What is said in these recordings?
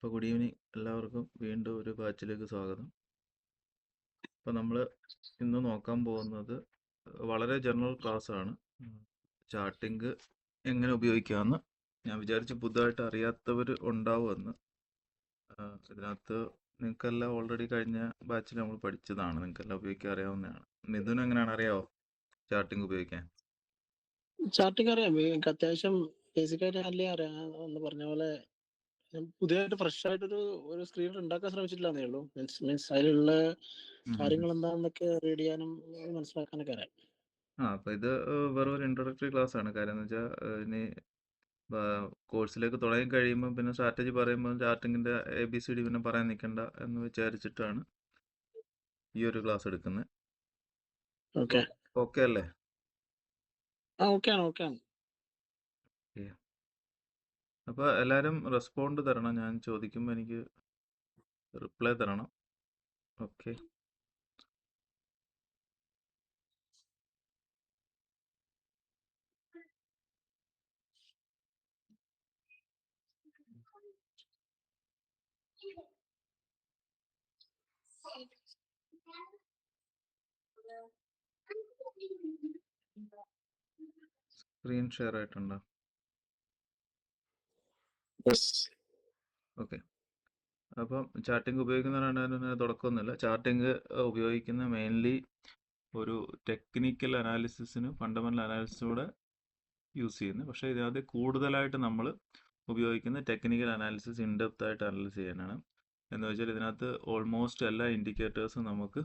അപ്പോൾ good evening എല്ലാവർക്കും വീണ്ടും ഒരു ബാച്ചിലേക്ക് സ്വാഗതം. അപ്പോൾ നമ്മൾ ഇന്ന് നോക്കാൻ പോകുന്നത് വളരെ ജനറൽ ക്ലാസ് ആണ്. ചാർട്ടിങ് എങ്ങനെ ഉപയോഗിക്കാമെന്ന് ഞാൻ വിചാരിച്ചു പുതുതായിട്ട് അറിയാത്തവർ ഉണ്ടാവുമെന്ന്. ഇതിനകത്ത് നിങ്ങൾക്കെല്ലാം ഓൾറെഡി കഴിഞ്ഞ ബാച്ചിൽ നമ്മൾ പഠിച്ചതാണ്, നിങ്ങൾക്കെല്ലാം ഉപയോഗിക്കാൻ അറിയാവുന്നതാണ്. മിഥുൻ എങ്ങനെയാണ്, അറിയാവോ ചാർട്ടിങ് ഉപയോഗിക്കാൻ? ചാർട്ടിങ് അറിയാം. എനിക്ക് അത്യാവശ്യം ബേസിക് ആയിട്ട് ഹാൻഡിൽ അറിയാം. എന്ന് പറഞ്ഞ പോലെ പുതിയതായിട്ട് ഫ്രഷ് ആയിട്ടൊരു സ്ക്രീൻ ഉണ്ടാക്കാൻ ശ്രമിച്ചിട്ടില്ലെന്നേ ഉള്ളൂ. മീൻസ് അതിലുള്ള കാര്യങ്ങൾ എന്താണെന്നൊക്കെ റീഡ് ചെയ്യാനും മനസ്സിലാക്കാനൊക്കെ അറിയാം. അപ്പോൾ ഇത് വെറും ഒരു ഇൻട്രൊഡക്ടറി ക്ലാസ് ആണ്. കാര്യം എന്ന് വെച്ചാൽ ഇനി കോഴ്സിലേക്ക് തുടങ്ങി കഴിയുമ്പോൾ പിന്നെ സ്ട്രാറ്റജി പറയുമ്പോൾ ചാർട്ടിങ്ങിൻ്റെ ABCD പിന്നെ പറയാൻ നിൽക്കണ്ട എന്ന് വിചാരിച്ചിട്ടാണ് ഈ ഒരു ക്ലാസ് എടുക്കുന്നത്. ഓക്കെ അല്ലേ? ഓക്കെ ആണ്. അപ്പോൾ എല്ലാവരും റെസ്പോണ്ട് തരണം, ഞാൻ ചോദിക്കുമ്പോൾ എനിക്ക് റിപ്ലൈ തരണം. ഓക്കെ. സ്ക്രീൻ ഷെയർ ആയിട്ടുണ്ടോ? ഓക്കെ. അപ്പം ചാർട്ടിങ് ഉപയോഗിക്കുന്നവരാണ് തുടക്കമൊന്നുമില്ല. ചാർട്ടിങ് ഉപയോഗിക്കുന്ന മെയിൻലി ഒരു ടെക്നിക്കൽ അനാലിസിസിന്, ഫണ്ടമെൻ്റൽ അനാലിസിസൂടെ യൂസ് ചെയ്യുന്നത്. പക്ഷേ ഇതിനകത്ത് കൂടുതലായിട്ട് നമ്മൾ ഉപയോഗിക്കുന്ന ടെക്നിക്കൽ അനാലിസിസ് ഇൻഡെപ്ത് ആയിട്ട് അനലൈസ് ചെയ്യാനാണ്. എന്ന് വെച്ചാൽ ഇതിനകത്ത് ഓൾമോസ്റ്റ് എല്ലാ ഇൻഡിക്കേറ്റേഴ്സും നമുക്ക്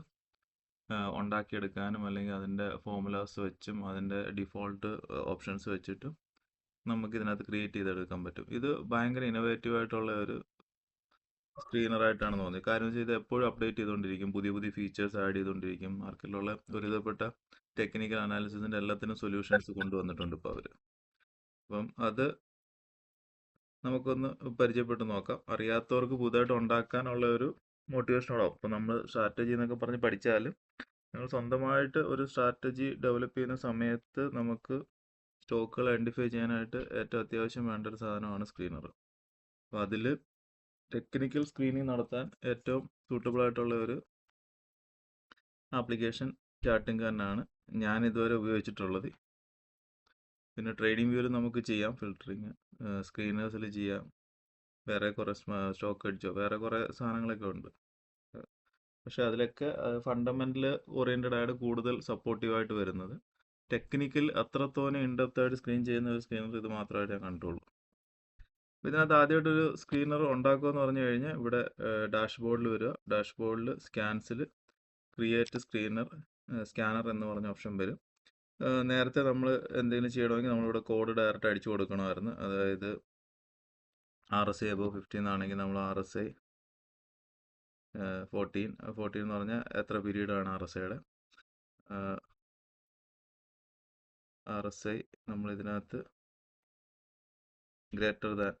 ഉണ്ടാക്കിയെടുക്കാനും അല്ലെങ്കിൽ അതിൻ്റെ ഫോർമുലാസ് വെച്ചും അതിൻ്റെ ഡിഫോൾട്ട് ഓപ്ഷൻസ് വെച്ചിട്ടും നമുക്ക് ഇതിനകത്ത് ക്രിയേറ്റ് ചെയ്തെടുക്കാൻ പറ്റും. ഇത് ഭയങ്കര ഇന്നോവേറ്റീവ് ആയിട്ടുള്ള ഒരു സ്ക്രീനറായിട്ടാണ് തോന്നിയത്. കാര്യം വെച്ചാൽ ഇത് എപ്പോഴും അപ്ഡേറ്റ് ചെയ്തുകൊണ്ടിരിക്കും, പുതിയ പുതിയ ഫീച്ചേഴ്സ് ആഡ് ചെയ്തുകൊണ്ടിരിക്കും. മാർക്കറ്റിലുള്ള ഒരുവിധപ്പെട്ട ടെക്നിക്കൽ അനാലിസിസിൻ്റെ എല്ലാത്തിനും സൊല്യൂഷൻസ് കൊണ്ടുവന്നിട്ടുണ്ട് ഇപ്പോൾ അവർ. അപ്പം അത് നമുക്കൊന്ന് പരിചയപ്പെട്ട് നോക്കാം. അറിയാത്തവർക്ക് പുതുതായിട്ട് ഉണ്ടാക്കാനുള്ള ഒരു മോട്ടിവേഷനോടാവും. അപ്പോൾ നമ്മൾ സ്ട്രാറ്റജി എന്നൊക്കെ പറഞ്ഞ് പഠിച്ചാലും നിങ്ങൾ സ്വന്തമായിട്ട് ഒരു സ്ട്രാറ്റജി ഡെവലപ്പ് ചെയ്യുന്ന സമയത്ത് നമുക്ക് സ്റ്റോക്കുകൾ ഐഡൻറ്റിഫൈ ചെയ്യാനായിട്ട് ഏറ്റവും അത്യാവശ്യം വേണ്ട ഒരു സാധനമാണ് സ്ക്രീനർ. അപ്പോൾ അതിൽ ടെക്നിക്കൽ സ്ക്രീനിങ് നടത്താൻ ഏറ്റവും സൂട്ടബിൾ ആയിട്ടുള്ള ഒരു ആപ്ലിക്കേഷൻ ചാർട്ടിങ് തന്നെയാണ് ഞാൻ ഇതുവരെ ഉപയോഗിച്ചിട്ടുള്ളത്. പിന്നെ ട്രേഡിംഗ് വ്യൂവിൽ നമുക്ക് ചെയ്യാം ഫിൽറ്ററിങ്, സ്ക്രീനേഴ്സിൽ ചെയ്യാം, വേറെ കുറേ സ്റ്റോക്ക് അടിച്ചോ വേറെ കുറേ സാധനങ്ങളൊക്കെ ഉണ്ട്. പക്ഷേ അതിലൊക്കെ ഫണ്ടമെൻ്റൽ ഓറിയൻറ്റഡ് ആയിട്ട് കൂടുതൽ സപ്പോർട്ടീവായിട്ട് വരുന്നത്. ടെക്നിക്കൽ അത്രത്തോനെ ഇൻഡെപ്തായിട്ട് സ്ക്രീൻ ചെയ്യുന്ന ഒരു സ്ക്രീനർ ഇത് മാത്രമായിട്ട് ഞാൻ കണ്ടുള്ളൂ. ഇതിനകത്ത് ആദ്യമായിട്ടൊരു സ്ക്രീനർ ഉണ്ടാക്കുമെന്ന് പറഞ്ഞു കഴിഞ്ഞാൽ ഇവിടെ ഡാഷ്ബോർഡിൽ വരിക, ഡാഷ്ബോർഡിൽ സ്കാൻസിൽ ക്രിയേറ്റ് സ്കാനർ എന്ന് പറഞ്ഞ ഓപ്ഷൻ വരും. നേരത്തെ നമ്മൾ എന്തെങ്കിലും ചെയ്യണമെങ്കിൽ നമ്മളിവിടെ കോഡ് ഡയറക്റ്റ് അടിച്ചു കൊടുക്കണമായിരുന്നു. അതായത് RSI above 15 ആണെങ്കിൽ നമ്മൾ RSI 14 എന്ന് പറഞ്ഞാൽ എത്ര പീരീഡാണ് RSIയുടെ. RSI നമ്മൾ ഇതിനകത്ത് ഗ്രേറ്റർ ദാൻ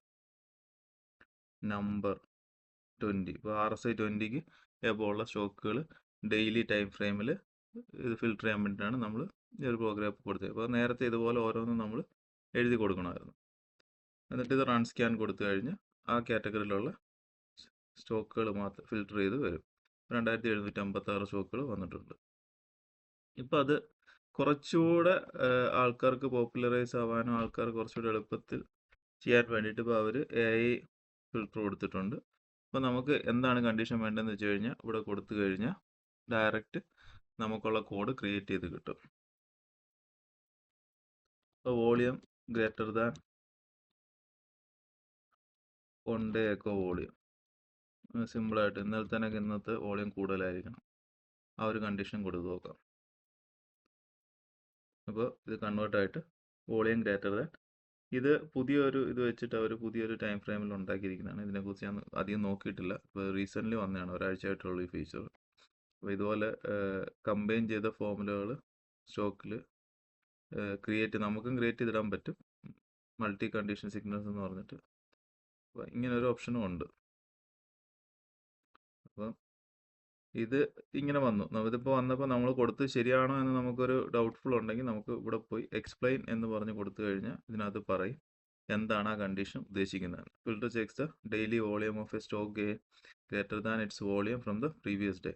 നമ്പർ 20. ഇപ്പോൾ RSI 20ക്ക് എബോ ഉള്ള സ്റ്റോക്കുകൾ ഡെയിലി ടൈം ഫ്രെയിമിൽ ഇത് ഫിൽറ്റർ ചെയ്യാൻ വേണ്ടിയിട്ടാണ് നമ്മൾ ഈ ഒരു പ്രോഗ്രാം കൊടുത്തത്. അപ്പോൾ നേരത്തെ ഇതുപോലെ ഓരോന്നും നമ്മൾ എഴുതി കൊടുക്കണമായിരുന്നു. എന്നിട്ട് ഇത് റൺ സ്കാൻ കൊടുത്തു കഴിഞ്ഞ് ആ കാറ്റഗറിയിലുള്ള സ്റ്റോക്കുകൾ മാത്രം ഫിൽറ്റർ ചെയ്ത് വരും. 2756 സ്റ്റോക്കുകൾ വന്നിട്ടുണ്ട്. ഇപ്പം അത് കുറച്ചുകൂടെ ആൾക്കാർക്ക് പോപ്പുലറൈസ് ആവാനും ആൾക്കാർ കുറച്ചുകൂടെ എളുപ്പത്തിൽ ചെയ്യാൻ വേണ്ടിയിട്ട് ഇപ്പോൾ അവർ AI ഫിൽറ്റർ കൊടുത്തിട്ടുണ്ട്. അപ്പോൾ നമുക്ക് എന്താണ് കണ്ടീഷൻ വേണ്ടതെന്ന് വെച്ച് കഴിഞ്ഞാൽ ഇവിടെ കൊടുത്തു കഴിഞ്ഞാൽ ഡയറക്റ്റ് നമുക്കുള്ള കോഡ് ക്രിയേറ്റ് ചെയ്ത് കിട്ടും. അപ്പോൾ volume greater than 1 day ago volume, സിമ്പിളായിട്ട് ഇന്നത്തെ വോളിയം കൂടുതലായിരിക്കണം, ആ ഒരു കണ്ടീഷൻ കൊടുത്ത് നോക്കാം. അപ്പോൾ ഇത് കൺവേർട്ടായിട്ട് വോളിയം ഗ്രേറ്റർ ദാൻ, ഇത് പുതിയൊരു ഇത് വെച്ചിട്ട് അവർ പുതിയൊരു ടൈം ഫ്രെയിമിൽ ഉണ്ടാക്കിയിരിക്കുന്നതാണ്. ഇതിനെക്കുറിച്ച് ഞാൻ അധികം നോക്കിയിട്ടില്ല, ഇപ്പോൾ റീസെൻ്റ്ലി വന്നതാണ്, ഒരാഴ്ചയായിട്ടുള്ള ഈ ഫീച്ചർ. അപ്പോൾ ഇതുപോലെ കമ്പൈൻ ചെയ്ത ഫോമുലകൾ സ്റ്റോക്കിൽ നമുക്കും ക്രിയേറ്റ് ചെയ്തിടാൻ പറ്റും, മൾട്ടി കണ്ടീഷൻ സിഗ്നൽസ് എന്ന് പറഞ്ഞിട്ട്. അപ്പോൾ ഇങ്ങനൊരു ഓപ്ഷനും ഉണ്ട്. അപ്പം ഇത് ഇങ്ങനെ വന്നു, ഇതിപ്പോൾ വന്നപ്പോൾ നമ്മൾ കൊടുത്ത് ശരിയാണോ എന്ന് നമുക്കൊരു ഡൗട്ട്ഫുൾ ഉണ്ടെങ്കിൽ നമുക്ക് ഇവിടെ പോയി എക്സ്പ്ലെയിൻ എന്ന് പറഞ്ഞ് കൊടുത്തു കഴിഞ്ഞാൽ ഇതിനകത്ത് പറയും എന്താണ് ആ കണ്ടീഷൻ ഉദ്ദേശിക്കുന്നത്. Filter checks the daily volume of a stock a greater than its volume from the previous day.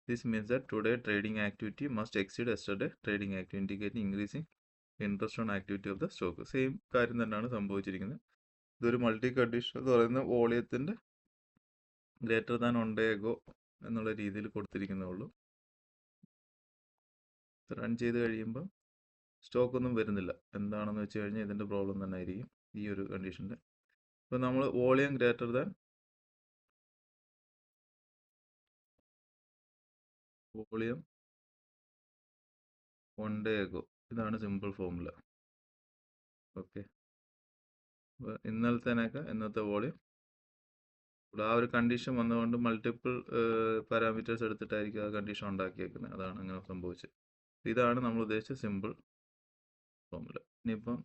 This means that today trading activity must exceed yesterday trading activity, indicating increasing interest on activity of the stock. Same കാര്യം തന്നെയാണ് സംഭവിച്ചിരിക്കുന്നത്. ഇതൊരു multi condition എന്ന് പറയുന്ന വോളിയത്തിൻ്റെ greater than one day ago എന്നുള്ള രീതിയിൽ കൊടുത്തിരിക്കുന്നേ ഉള്ളൂ. റൺ ചെയ്ത് കഴിയുമ്പോൾ സ്റ്റോക്ക് ഒന്നും വരുന്നില്ല. എന്താണെന്ന് വെച്ച് കഴിഞ്ഞാൽ ഇതിൻ്റെ പ്രോബ്ലം തന്നെ ആയിരിക്കും ഈ ഒരു കണ്ടീഷൻ്റെ. ഇപ്പോൾ നമ്മൾ volume greater than volume one day ago, ഇതാണ് സിമ്പിൾ ഫോർമുല. ഓക്കെ, അപ്പോൾ ഇന്നത്തെ വോളിയം ഇവിടെ ആ ഒരു കണ്ടീഷൻ വന്നുകൊണ്ട് മൾട്ടിപ്പിൾ പാരാമീറ്റേഴ്സ് എടുത്തിട്ടായിരിക്കും ആ കണ്ടീഷൻ ഉണ്ടാക്കിയേക്കുന്നത്. അതാണ് അങ്ങനെ സംഭവിച്ചത്. ഇതാണ് നമ്മൾ ഉദ്ദേശിച്ച സിമ്പിൾ ഫോർമുല. ഇനിയിപ്പം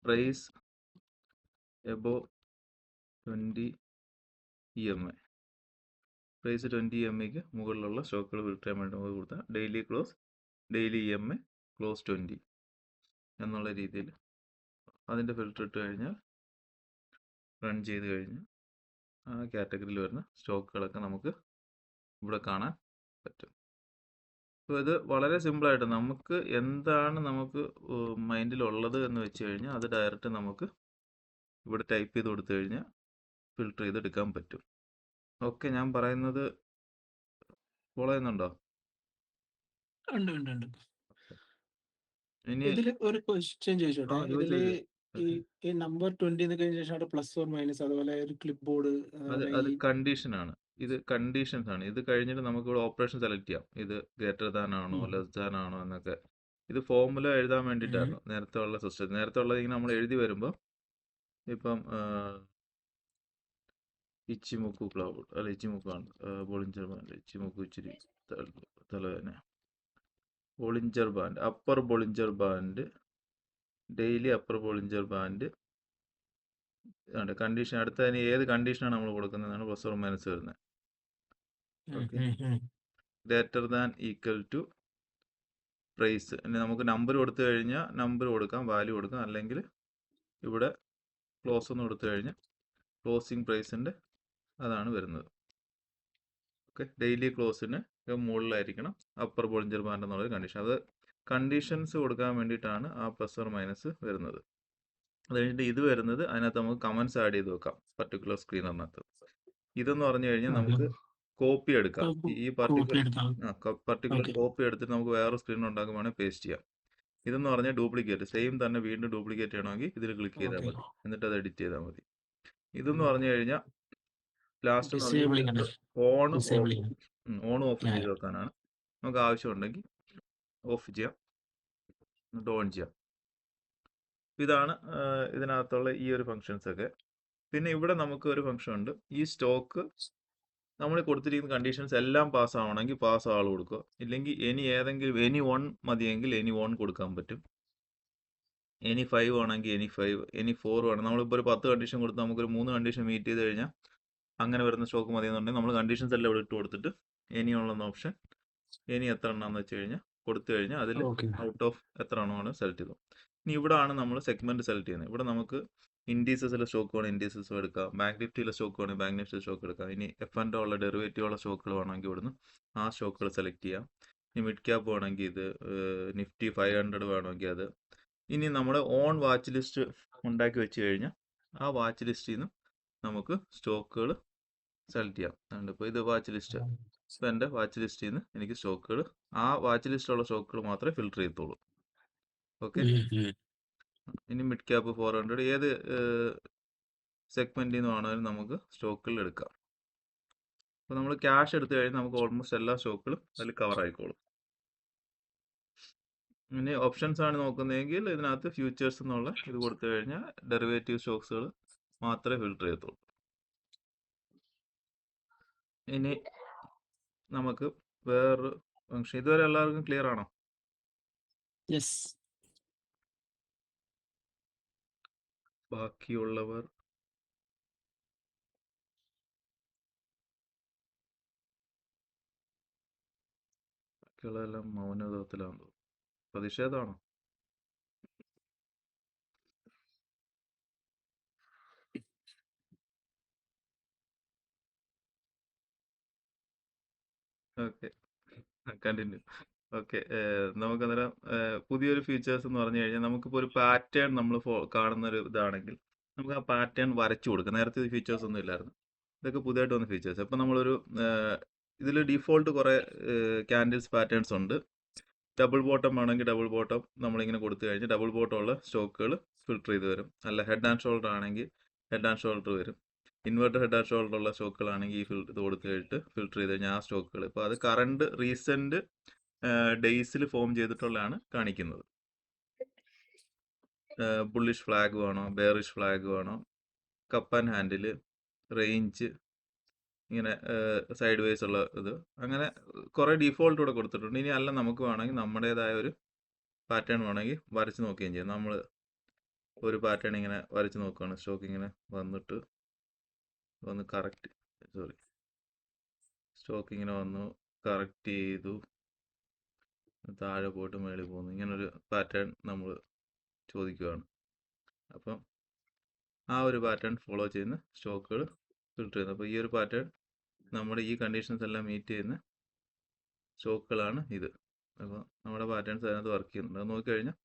പ്രൈസ് എബോ 20 EMA, പ്രൈസ് 20 EMAക്ക് മുകളിലുള്ള സ്റ്റോക്കുകൾ ഫിൽട്ടർ ചെയ്യാൻ വേണ്ടി നമുക്ക് കൊടുത്താൽ ഡെയിലി EMA ക്ലോസ് 20 എന്നുള്ള രീതിയിൽ അതിൻ്റെ ഫിൽട്ടർ ഇട്ട് കഴിഞ്ഞാൽ റൺ ചെയ്ത് കഴിഞ്ഞാൽ ആ കാറ്റഗറിയിൽ വരുന്ന സ്റ്റോക്കുകളൊക്കെ നമുക്ക് ഇവിടെ കാണാൻ പറ്റും. അപ്പോൾ ഇത് വളരെ സിമ്പിളായിട്ട് നമുക്ക് എന്താണ് നമുക്ക് മൈൻഡിലുള്ളത് എന്ന് വെച്ച് കഴിഞ്ഞാൽ അത് ഡയറക്റ്റ് നമുക്ക് ഇവിടെ ടൈപ്പ് ചെയ്ത് കൊടുത്തു കഴിഞ്ഞാൽ ഫിൽട്ടർ ചെയ്തെടുക്കാൻ പറ്റും. ഓക്കെ, ഞാൻ പറയുന്നത് ഫോളോ ചെയ്യുന്നുണ്ടോ? ഉണ്ട് ഉണ്ട് ഉണ്ട്. ഇനി ഇതില് ഒരു ക്വസ്റ്റ്യൻ ചോദിച്ചോട്ടെ. ഇതില് ഈ ഈ നമ്പർ 20 എന്ന് കഴിഞ്ഞ ശേഷം അവിടെ പ്ലസ് ഓർ മൈനസ്, അതുപോലെ ഒരു ക്ലിപ്പ് ബോർഡ്, അത് കണ്ടീഷനാണ്. ഇത് കണ്ടീഷൻസ് ആണ്. ഇത് കഴിഞ്ഞിട്ട് നമുക്ക് ഇവിടെ ഓപ്പറേഷൻ സെലക്ട് ചെയ്യാം. ഇത് ഗ്രേറ്റർ ദാൻ ആണോ ലെസ് ദാൻ ആണോ എന്നൊക്കെ. ഇത് ഫോർമുല എഴുതാൻ വേണ്ടിയിട്ടായിരുന്നു നേരത്തെ ഉള്ള സിസ്റ്റം. നേരത്തെ ഉള്ളത് ഇങ്ങനെ നമ്മൾ എഴുതി വരുമ്പോൾ ഇപ്പം ഇച്ചിമുക്കു ക്ലൗഡ് അല്ല ഇച്ചിമുക്കാണ് ബോളിഞ്ചർ ബാൻഡ്. ഇച്ചിമുക്കു ഇച്ചിരി തലവേദന. Bollinger band, upper Bollinger band, daily upper Bollinger band condition. അടുത്തതിന് ഏത് കണ്ടീഷനാണ് നമ്മൾ കൊടുക്കുന്നതാണ് പ്ലസ് ഓർ മൈനസ് വരുന്നത്. Okay, greater than equal to price. ഇനി നമുക്ക് നമ്പർ കൊടുത്തു കഴിഞ്ഞാൽ നമ്പർ കൊടുക്കാം, വാല്യൂ കൊടുക്കാം, അല്ലെങ്കിൽ ഇവിടെ ക്ലോസ് എന്ന് കൊടുത്തു കഴിഞ്ഞാൽ ക്ലോസിങ് പ്രൈസിൻ്റെ അതാണ് വരുന്നത്. ഓക്കെ, ഡെയിലി ക്ലോസിന് മുകളിലായിരിക്കണം അപ്പർ ബോളിഞ്ചർ ബാൻഡ് എന്നുള്ളൊരു കണ്ടീഷൻ. അത് കണ്ടീഷൻസ് കൊടുക്കാൻ വേണ്ടിയിട്ടാണ് ആ പ്ലസ് ഓർ മൈനസ് വരുന്നത്. അത് കഴിഞ്ഞിട്ട് ഇത് വരുന്നത് അതിനകത്ത് നമുക്ക് കമൻസ് ആഡ് ചെയ്ത് വെക്കാം പർട്ടിക്കുലർ സ്ക്രീനറിനകത്ത്. ഇതെന്ന് പറഞ്ഞു കഴിഞ്ഞാൽ നമുക്ക് കോപ്പി എടുക്കാം. ഈ പർട്ടിക്കുലർ കോപ്പി എടുത്തിട്ട് നമുക്ക് വേറെ സ്ക്രീൻ ഉണ്ടാക്കുവാണെങ്കിൽ പേസ്റ്റ് ചെയ്യാം. ഇതെന്ന് പറഞ്ഞാൽ ഡ്യൂപ്ലിക്കേറ്റ്, സെയിം തന്നെ വീണ്ടും ഡ്യൂപ്ലിക്കേറ്റ് ചെയ്യണമെങ്കിൽ ഇതിൽ ക്ലിക്ക് ചെയ്താൽ മതി, എന്നിട്ട് അത് എഡിറ്റ് ചെയ്താൽ മതി. ഇതെന്ന് പറഞ്ഞു കഴിഞ്ഞാൽ ലാസ്റ്റ് ഓൺ ഓഫ് ചെയ്ത് വെക്കാനാണ്. നമുക്ക് ആവശ്യമുണ്ടെങ്കിൽ ഓഫ് ചെയ്യാം, എന്നിട്ട് ഓൺ ചെയ്യാം. ഇതാണ് ഇതിനകത്തുള്ള ഈ ഒരു ഫങ്ഷൻസ് ഒക്കെ. പിന്നെ ഇവിടെ നമുക്ക് ഒരു ഫങ്ഷൻ ഉണ്ട്. ഈ സ്റ്റോക്ക് നമ്മൾ കൊടുത്തിരിക്കുന്ന കണ്ടീഷൻസ് എല്ലാം പാസ് ആവണമെങ്കിൽ പാസ് ആൾ കൊടുക്കുക, ഇല്ലെങ്കിൽ എനി വൺ മതിയെങ്കിൽ എനി വൺ കൊടുക്കാൻ പറ്റും. എനി 5 ആണെങ്കിൽ എനി 5, എനി 4 വേണം. നമ്മളിപ്പോൾ ഒരു 10 കണ്ടീഷൻ കൊടുത്ത് നമുക്കൊരു 3 കണ്ടീഷൻ മീറ്റ് ചെയ്ത് കഴിഞ്ഞാൽ അങ്ങനെ വരുന്ന സ്റ്റോക്ക് മതി എന്നുണ്ടെങ്കിൽ നമ്മൾ കണ്ടീഷൻസ് എല്ലാം ഇവിടെ ഇട്ട് കൊടുത്തിട്ട് എനി ഉള്ള ഓപ്ഷൻ എനി എത്ര എണ്ണമെന്ന് വെച്ച് കഴിഞ്ഞാൽ കൊടുത്തു കഴിഞ്ഞാൽ അതിൽ ഔട്ട് ഓഫ് എത്ര എണ്ണമാണ് സെലക്ട് ചെയ്തു. ഇനി ഇവിടെയാണ് നമ്മൾ സെഗ്മെന്റ് സെലക്ട് ചെയ്യുന്നത്. ഇവിടെ നമുക്ക് ഇൻഡീസസിലെ സ്റ്റോക്ക് വേണം ഇൻഡീസസ് എടുക്കാം, ബാങ്ക് നിഫ്റ്റിയിലെ സ്റ്റോക്ക് വേണമെങ്കിൽ ബാങ്ക് നിഫ്റ്റി സ്റ്റോക്ക് എടുക്കാം. ഇനി F&O ഉള്ള ഡെറിവേറ്റീവ് ഉള്ള സ്റ്റോക്കുകൾ വേണമെങ്കിൽ ഇവിടുന്ന് ആ സ്റ്റോക്കുകൾ സെലക്ട് ചെയ്യാം. ഇനി മിഡ് ക്യാപ്പ് വേണമെങ്കിൽ ഇത്, നിഫ്റ്റി 500 വേണമെങ്കിൽ അത്. ഇനി നമ്മുടെ ഓൺ വാച്ച് ലിസ്റ്റ് ഉണ്ടാക്കി വെച്ച് കഴിഞ്ഞാൽ ആ വാച്ച് ലിസ്റ്റിൽ നിന്ന് നമുക്ക് സ്റ്റോക്കുകൾ സെലക്ട് ചെയ്യാം. ഇപ്പോൾ ഇത് വാച്ച് ലിസ്റ്റ്. ഇപ്പോൾ എൻ്റെ വാച്ച് ലിസ്റ്റിൽ നിന്ന് എനിക്ക് സ്റ്റോക്കുകൾ, ആ വാച്ച് ലിസ്റ്റുള്ള സ്റ്റോക്കുകൾ മാത്രമേ ഫിൽട്ടർ ചെയ്യത്തുള്ളൂ. ഓക്കെ, ഇനി മിഡ് ക്യാപ്പ് 400 ഏത് സെഗ്മെന്റിൽ നിന്ന് വേണമെങ്കിലും നമുക്ക് സ്റ്റോക്കുകൾ എടുക്കാം. അപ്പോൾ നമ്മൾ ക്യാഷ് എടുത്തു കഴിഞ്ഞാൽ നമുക്ക് ഓൾമോസ്റ്റ് എല്ലാ സ്റ്റോക്കുകളും അതിൽ കവർ ആയിക്കോളും. ഇനി ഓപ്ഷൻസ് ആണ് നോക്കുന്നതെങ്കിൽ ഇതിനകത്ത് ഫ്യൂച്ചേഴ്സ് എന്നുള്ള ഇത് കൊടുത്തു കഴിഞ്ഞാൽ ഡെറിവേറ്റീവ് സ്റ്റോക്സുകൾ മാത്രമേ ഫിൽട്ടർ ചെയ്യത്തുള്ളൂ. ഇനി നമുക്ക് വേറൊരു ഫംഗ്ഷൻ, ഇതുവരെ എല്ലാവർക്കും ക്ലിയർ ആണോ? ബാക്കിയുള്ളവർ ബാക്കിയുള്ളതെല്ലാം മൗനതത്തിലാണോ? പ്രതിഷേധമാണോ? Okay, continue. ഓക്കെ, നമുക്കന്നേരം പുതിയൊരു ഫീച്ചേഴ്സ് എന്ന് പറഞ്ഞു കഴിഞ്ഞാൽ നമുക്കിപ്പോൾ ഒരു പാറ്റേൺ നമ്മൾ കാണുന്ന ഒരു ഇതാണെങ്കിൽ നമുക്ക് ആ പാറ്റേൺ വരച്ചു കൊടുക്കാം. നേരത്തെ ഈ ഫീച്ചേഴ്സ് ഒന്നും ഇല്ലായിരുന്നു. ഇതൊക്കെ പുതിയതായിട്ട് വന്ന ഫീച്ചേഴ്സ്. അപ്പോൾ നമ്മളൊരു ഇതിൽ ഡിഫോൾട്ട് കുറേ ക്യാൻഡിൽസ് പാറ്റേൺസ് ഉണ്ട്. ഡബിൾ ബോട്ടം ആണെങ്കിൽ ഡബിൾ ബോട്ടം നമ്മളിങ്ങനെ കൊടുത്തു കഴിഞ്ഞാൽ ഡബിൾ ബോട്ടം ഉള്ള സ്റ്റോക്കുകൾ ഫിൽട്ടർ ചെയ്ത് വരും. അല്ല ഹെഡ് ആൻഡ് ഷോൾഡർ ആണെങ്കിൽ ഹെഡ് ആൻഡ് ഷോൾഡർ വരും. ഇൻവെർട്ടർ ഹെഡ് ആൻഡ് ഷോൾഡർ ഉള്ള സ്റ്റോക്കുകളാണെങ്കിൽ ഈ ഇത് കൊടുത്തു കഴിഞ്ഞിട്ട് ഫിൽട്ടർ ചെയ്ത് കഴിഞ്ഞാൽ ആ സ്റ്റോക്കുകൾ ഇപ്പോൾ അത് കറണ്ട് റീസെന്റ് ഡേയ്സിൽ ഫോം ചെയ്തിട്ടുള്ളതാണ് കാണിക്കുന്നത്. ബുള്ളിഷ് ഫ്ലാഗ് വേണോ, ബെയറിഷ് ഫ്ലാഗ് വേണോ, കപ്പ് ആൻഡ് ഹാൻഡിൽ, റേഞ്ച്, ഇങ്ങനെ സൈഡ് വേസ് ഉള്ള ഇത്, അങ്ങനെ കുറേ ഡിഫോൾട്ട് ഇവിടെ കൊടുത്തിട്ടുണ്ട്. ഇനി അല്ല നമുക്ക് വേണമെങ്കിൽ നമ്മുടേതായ ഒരു പാറ്റേൺ വേണമെങ്കിൽ വരച്ച് നോക്കുകയും ചെയ്യാം. നമ്മൾ ഒരു പാറ്റേൺ ഇങ്ങനെ വരച്ച് നോക്കുകയാണ്. സ്റ്റോക്ക് ഇങ്ങനെ വന്നിട്ട് വന്ന് കറക്റ്റ് സ്റ്റോക്ക് ഇങ്ങനെ വന്നു, കറക്റ്റ് ചെയ്തു, താഴെ പോയിട്ട് മേളിൽ പോകുന്നു. ഇങ്ങനൊരു പാറ്റേൺ നമ്മൾ ചോദിക്കുകയാണ്. അപ്പം ആ ഒരു പാറ്റേൺ ഫോളോ ചെയ്യുന്ന സ്റ്റോക്കുകൾ ഫിൽട്ടർ ചെയ്യുന്നത്. അപ്പോൾ ഈ ഒരു പാറ്റേൺ നമ്മുടെ ഈ കണ്ടീഷൻസ് എല്ലാം മീറ്റ് ചെയ്യുന്ന സ്റ്റോക്കുകളാണ് ഇത്. അപ്പോൾ നമ്മുടെ പാറ്റേൺസ് അതിനകത്ത് വർക്ക് ചെയ്യുന്നുണ്ട്. അത് നോക്കിക്കഴിഞ്ഞാൽ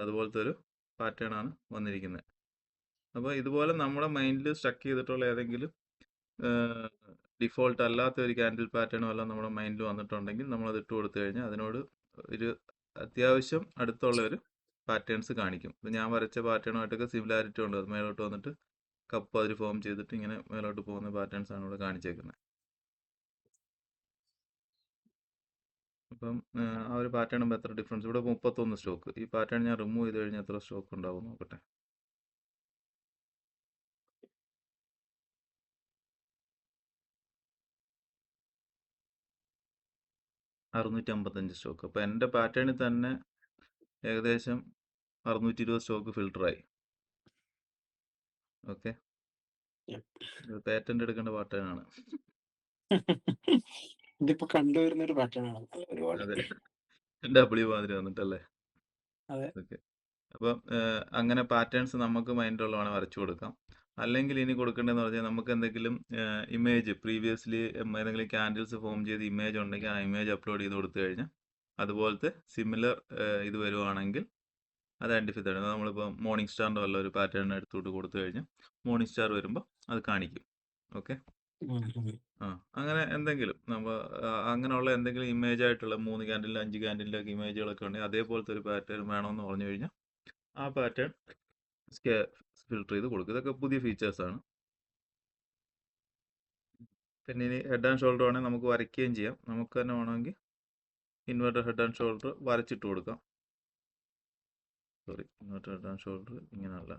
അതുപോലത്തെ ഒരു പാറ്റേൺ ആണ് വന്നിരിക്കുന്നത്. അപ്പോൾ ഇതുപോലെ നമ്മുടെ മൈൻഡിൽ സ്റ്റക്ക് ചെയ്തിട്ടുള്ള ഏതെങ്കിലും ഡിഫോൾട്ട് അല്ലാത്ത ഒരു ക്യാൻഡിൽ പാറ്റേണോ എല്ലാം നമ്മുടെ മൈൻഡിൽ വന്നിട്ടുണ്ടെങ്കിൽ നമ്മളത് ഇട്ട് കൊടുത്തു കഴിഞ്ഞാൽ അതിനോട് ഒരു അത്യാവശ്യം അടുത്തുള്ള ഒരു പാറ്റേൺസ് കാണിക്കും. ഇപ്പം ഞാൻ വരച്ച പാറ്റേണുമായിട്ടൊക്കെ സിമിലാരിറ്റി ഉണ്ട്. അത് മേലോട്ട് വന്നിട്ട് കപ്പ് അതിൽ ഫോം ചെയ്തിട്ട് ഇങ്ങനെ മേലോട്ട് പോകുന്ന പാറ്റേൺസ് ആണ് ഇവിടെ കാണിച്ചേക്കുന്നത്. അപ്പം ആ ഒരു പാറ്റേൺ എത്ര ഡിഫറൻസ്, ഇവിടെ 31 സ്റ്റോക്ക്. ഈ പാറ്റേൺ ഞാൻ റിമൂവ് ചെയ്ത് കഴിഞ്ഞാൽ എത്ര സ്റ്റോക്ക് ഉണ്ടാവും നോക്കട്ടെ. 655 സ്റ്റോക്ക്. അപ്പോൾ എൻ്റെ പാറ്റേണിൽ തന്നെ ഏകദേശം 620 സ്റ്റോക്ക് ഫിൽട്ടറായി. ഓക്കെ, ഇത് പേറ്റന്റ് എടുക്കേണ്ട പാറ്റേൺ ആണ്. ഇതിപ്പോ കണ്ടുവരുന്ന ഒരു പാറ്റേൺ ആണ് ഒരുപാട്. അതെ, ഡബ്ല്യു മാതിരി വന്നിട്ടല്ലേ. അതെ. ഓക്കെ, അപ്പം അങ്ങനെ പാറ്റേൺസ് നമുക്ക് മൈൻഡിലുള്ളതാണ് വരച്ചു കൊടുക്കാം. അല്ലെങ്കിൽ ഇനി കൊടുക്കേണ്ടതെന്ന് പറഞ്ഞാൽ നമുക്ക് എന്തെങ്കിലും ഇമേജ് പ്രീവിയസ്ലി ഏതെങ്കിലും ക്യാൻഡിൽസ് ഫോം ചെയ്ത് ഇമേജ് ഉണ്ടെങ്കിൽ ആ ഇമേജ് അപ്ലോഡ് ചെയ്ത് കൊടുത്തു കഴിഞ്ഞാൽ അതുപോലത്തെ സിമിലർ ഇത് വരുവാണെങ്കിൽ അത് ഐഡൻറ്റിഫൈ ചെയ്യണം. നമ്മളിപ്പോൾ മോർണിംഗ് സ്റ്റാറിൻ്റെ വല്ല ഒരു പാറ്റേൺ എടുത്തോട്ട് കൊടുത്തു കഴിഞ്ഞാൽ മോർണിംഗ് സ്റ്റാർ വരുമ്പോൾ അത് കാണിക്കും. ഓക്കെ, അങ്ങനെ എന്തെങ്കിലും നമ്മൾ അങ്ങനെയുള്ള എന്തെങ്കിലും ഇമേജ് ആയിട്ടുള്ള 3 ക്യാൻഡിൽ 5 ക്യാൻഡിലിൻ്റെ ഒക്കെ ഇമേജുകളൊക്കെ ഉണ്ടെങ്കിൽ അതേപോലത്തെ ഒരു പാറ്റേൺ വേണമെന്ന് പറഞ്ഞു കഴിഞ്ഞാൽ ആ പാറ്റേൺ ഫിൽട്ടർ ചെയ്ത് കൊടുക്കും. ഇതൊക്കെ പുതിയ ഫീച്ചേഴ്സാണ്. പിന്നെ ഇനി ഹെഡ് ആൻഡ് ഷോൾഡർ വേണമെങ്കിൽ നമുക്ക് വരയ്ക്കുകയും ചെയ്യാം. നമുക്ക് തന്നെ വേണമെങ്കിൽ ഇൻവെർട്ടർ ഹെഡ് ആൻഡ് ഷോൾഡർ വരച്ചിട്ട് കൊടുക്കാം. ഇൻവെർട്ടർ ഹെഡ് ആൻഡ് ഷോൾഡർ ഇങ്ങനെയല്ല.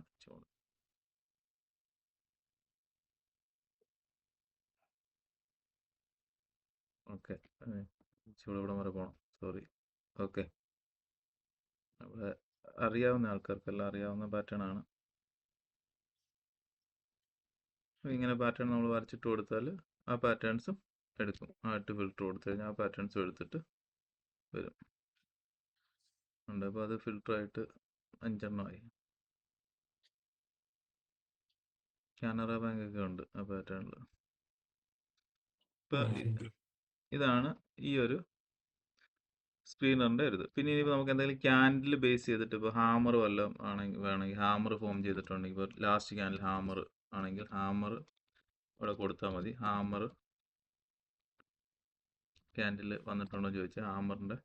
ഓക്കെ, ഇവിടെ വരെ പോകണം. ഓക്കെ, അവിടെ അറിയാവുന്ന ആൾക്കാർക്കെല്ലാം അറിയാവുന്ന പാറ്റേൺ ആണ്. ഇങ്ങനെ പാറ്റേൺ നമ്മൾ വരച്ചിട്ട് കൊടുത്താൽ ആ പാറ്റേൺസും എടുക്കും. ആയിട്ട് ഫിൽട്ടർ കൊടുത്തു കഴിഞ്ഞാൽ ആ പാറ്റേൺസും എടുത്തിട്ട് വരും ഉണ്ട്. അപ്പോൾ അത് ഫിൽട്ടറായിട്ട് 5 എണ്ണമായി. കാനറ ബാങ്ക് ഒക്കെ ഉണ്ട് ആ പാറ്റേണിൽ. ഇപ്പം ഇതാണ് ഈ ഒരു സ്ക്രീനറിൻ്റെ ഒരു ഇത്. പിന്നെ ഇനിയിപ്പോൾ നമുക്ക് എന്തെങ്കിലും ക്യാൻഡിൽ ബേസ് ചെയ്തിട്ട് ഇപ്പോൾ ഹാമർ വല്ലതും ആണെങ്കിൽ വേണമെങ്കിൽ ഹാമർ ഫോം ചെയ്തിട്ടുണ്ടെങ്കിൽ ഇപ്പോൾ ലാസ്റ്റ് ക്യാൻഡിൽ ഹാമർ ആണെങ്കിൽ ഹാമർ ഇവിടെ കൊടുത്താൽ മതി. ഹാമർ ക്യാൻഡിൽ വന്നിട്ടുണ്ടോ എന്ന് ചോദിച്ചാൽ ഹാമറിൻ്റെ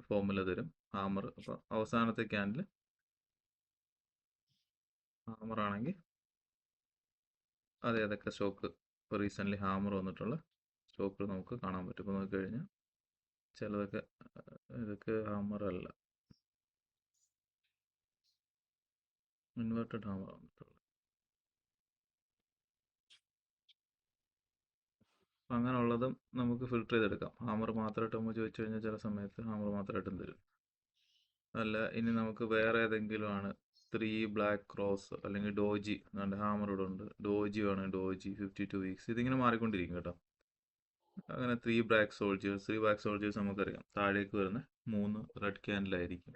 ഫോമുല തരും. ഹാമർ അപ്പോൾ അവസാനത്തെ ക്യാൻഡിൽ ഹാമർ ആണെങ്കിൽ അത് ഏതൊക്കെ സ്റ്റോക്ക് ഇപ്പോൾ റീസെൻ്റ്ലി ഹാമർ വന്നിട്ടുള്ള സ്റ്റോക്കുകൾ നമുക്ക് കാണാൻ പറ്റും. ഇപ്പോൾ നോക്കിക്കഴിഞ്ഞാൽ ചിലതൊക്കെ ഇതൊക്കെ ഹാമർ അല്ല, ഇൻവെർട്ടഡ് ഹാമർ വന്നിട്ടുള്ളത്. അപ്പം അങ്ങനെയുള്ളതും നമുക്ക് ഫിൽട്ടർ ചെയ്തെടുക്കാം. ഹാമർ മാത്രമായിട്ട് നമ്മൾ ചോദിച്ചു കഴിഞ്ഞാൽ ചില സമയത്ത് ഹാമർ മാത്രമായിട്ടും തരും. അല്ല ഇനി നമുക്ക് വേറെ ഏതെങ്കിലും ആണ് 3 ബ്ലാക്ക് ക്രോസ് അല്ലെങ്കിൽ ഡോജി, ഹാമർ ഇവിടെ ഉണ്ട്. ഡോജി വേണമെങ്കിൽ ഡോജി 52 വീക്സ്, ഇതിങ്ങനെ മാറിക്കൊണ്ടിരിക്കും കേട്ടോ. അങ്ങനെ 3 ബ്ലാക്ക് സോൾജേഴ്സ് നമുക്കറിയാം താഴേക്ക് വരുന്ന 3 റെഡ് ക്യാൻഡിലായിരിക്കും.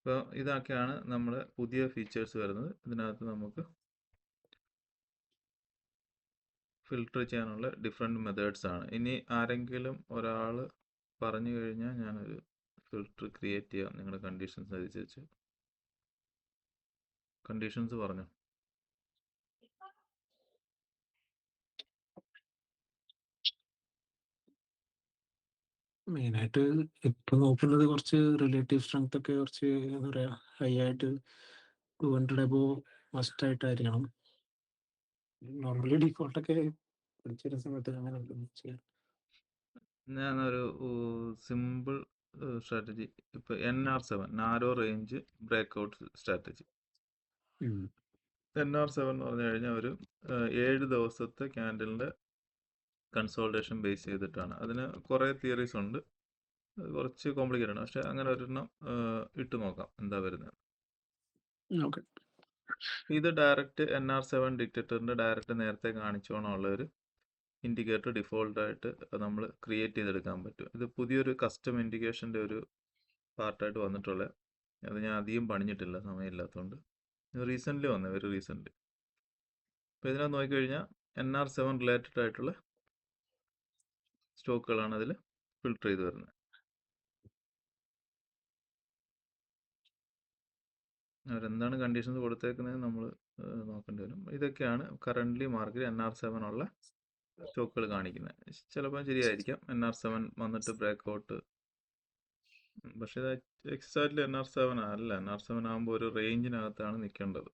അപ്പോൾ ഇതൊക്കെയാണ് നമ്മുടെ പുതിയ ഫീച്ചേഴ്സ് വരുന്നത്. ഇതിനകത്ത് നമുക്ക് ഫിൽട്ടർ ചെയ്യാനുള്ള ഡിഫറെൻറ്റ് മെത്തേഡ്സ് ആണ്. ഇനി ആരെങ്കിലും ഒരാൾ പറഞ്ഞു കഴിഞ്ഞാൽ ഞാനൊരു ഫിൽട്ടർ ക്രിയേറ്റ് ചെയ്യാം നിങ്ങളുടെ കണ്ടീഷൻസ് അനുസരിച്ച്. കണ്ടീഷൻസ് പറഞ്ഞു. മെയിനായിട്ട് ഇപ്പൊ നോക്കുന്നത് കുറച്ച് റിലേറ്റീവ് സ്ട്രെങ്ത് ഒക്കെ കുറച്ച് എന്താ പറയാ ഹൈ ആയിട്ട് 200 എബോ മസ്റ്റ് ആയിട്ടായിരിക്കണം. നോർമലി ഡിഫോൾട്ടൊക്കെ പഠിച്ചിരുന്ന സമയത്ത് അങ്ങനെ ചെയ്യാം. ഞാനൊരു സിമ്പിൾ സ്ട്രാറ്റജി ഇപ്പോൾ NR7 narrow range breakout strategy. NR7 എന്ന് പറഞ്ഞു കഴിഞ്ഞാൽ ഒരു 7 ദിവസത്തെ ക്യാൻഡലിൻ്റെ കൺസോൾട്ടേഷൻ ബേസ് ചെയ്തിട്ടാണ്. അതിന് കുറേ തിയറീസ് ഉണ്ട്, അത് കുറച്ച് കോംപ്ലിക്കേറ്റഡ് ആണ്. പക്ഷെ അങ്ങനെ ഒരെണ്ണം ഇട്ട് നോക്കാം എന്താ വരുന്നത്. ഓക്കെ. ഇത് ഡയറക്റ്റ് NR7 ഡിറ്റക്ടറിൻ്റെ ഡയറക്റ്റ് നേരത്തെ കാണിച്ചോണമുള്ള ഒരു ഇൻഡിക്കേറ്റർ ഡിഫോൾട്ടായിട്ട് നമ്മൾ ക്രിയേറ്റ് ചെയ്തെടുക്കാൻ പറ്റും. ഇത് പുതിയൊരു കസ്റ്റം ഇൻഡിക്കേഷൻ്റെ ഒരു പാർട്ടായിട്ട് വന്നിട്ടുള്ള, അത് ഞാൻ അധികം പണിഞ്ഞിട്ടില്ല സമയമില്ലാത്തതുകൊണ്ട്. ഇത് റീസെൻ്റ്ലി വന്നത്, വെരി റീസെൻ്റ്ലി. അപ്പോൾ ഇതിനകത്ത് നോക്കിക്കഴിഞ്ഞാൽ NR7 റിലേറ്റഡ് ആയിട്ടുള്ള സ്റ്റോക്കുകളാണ് അതിൽ ഫിൽട്ടർ ചെയ്ത് വരുന്നത്. അവരെന്താണ് കണ്ടീഷൻസ് കൊടുത്തേക്കുന്നത് നമ്മൾ നോക്കേണ്ടി വരും. ഇതൊക്കെയാണ് കറൻ്റ്ലി മാർക്കറ്റിൽ NR7 ഉള്ള സ്റ്റോക്കുകൾ കാണിക്കുന്നത്. ചിലപ്പോൾ ശരിയായിരിക്കാം, NR7 വന്നിട്ട് ബ്രേക്ക്ഔട്ട്. പക്ഷേ ഇത് എക്സാക്ട്ലി NR7 അല്ല. NR7 ആകുമ്പോൾ ഒരു റേഞ്ചിനകത്താണ് നിൽക്കേണ്ടത്.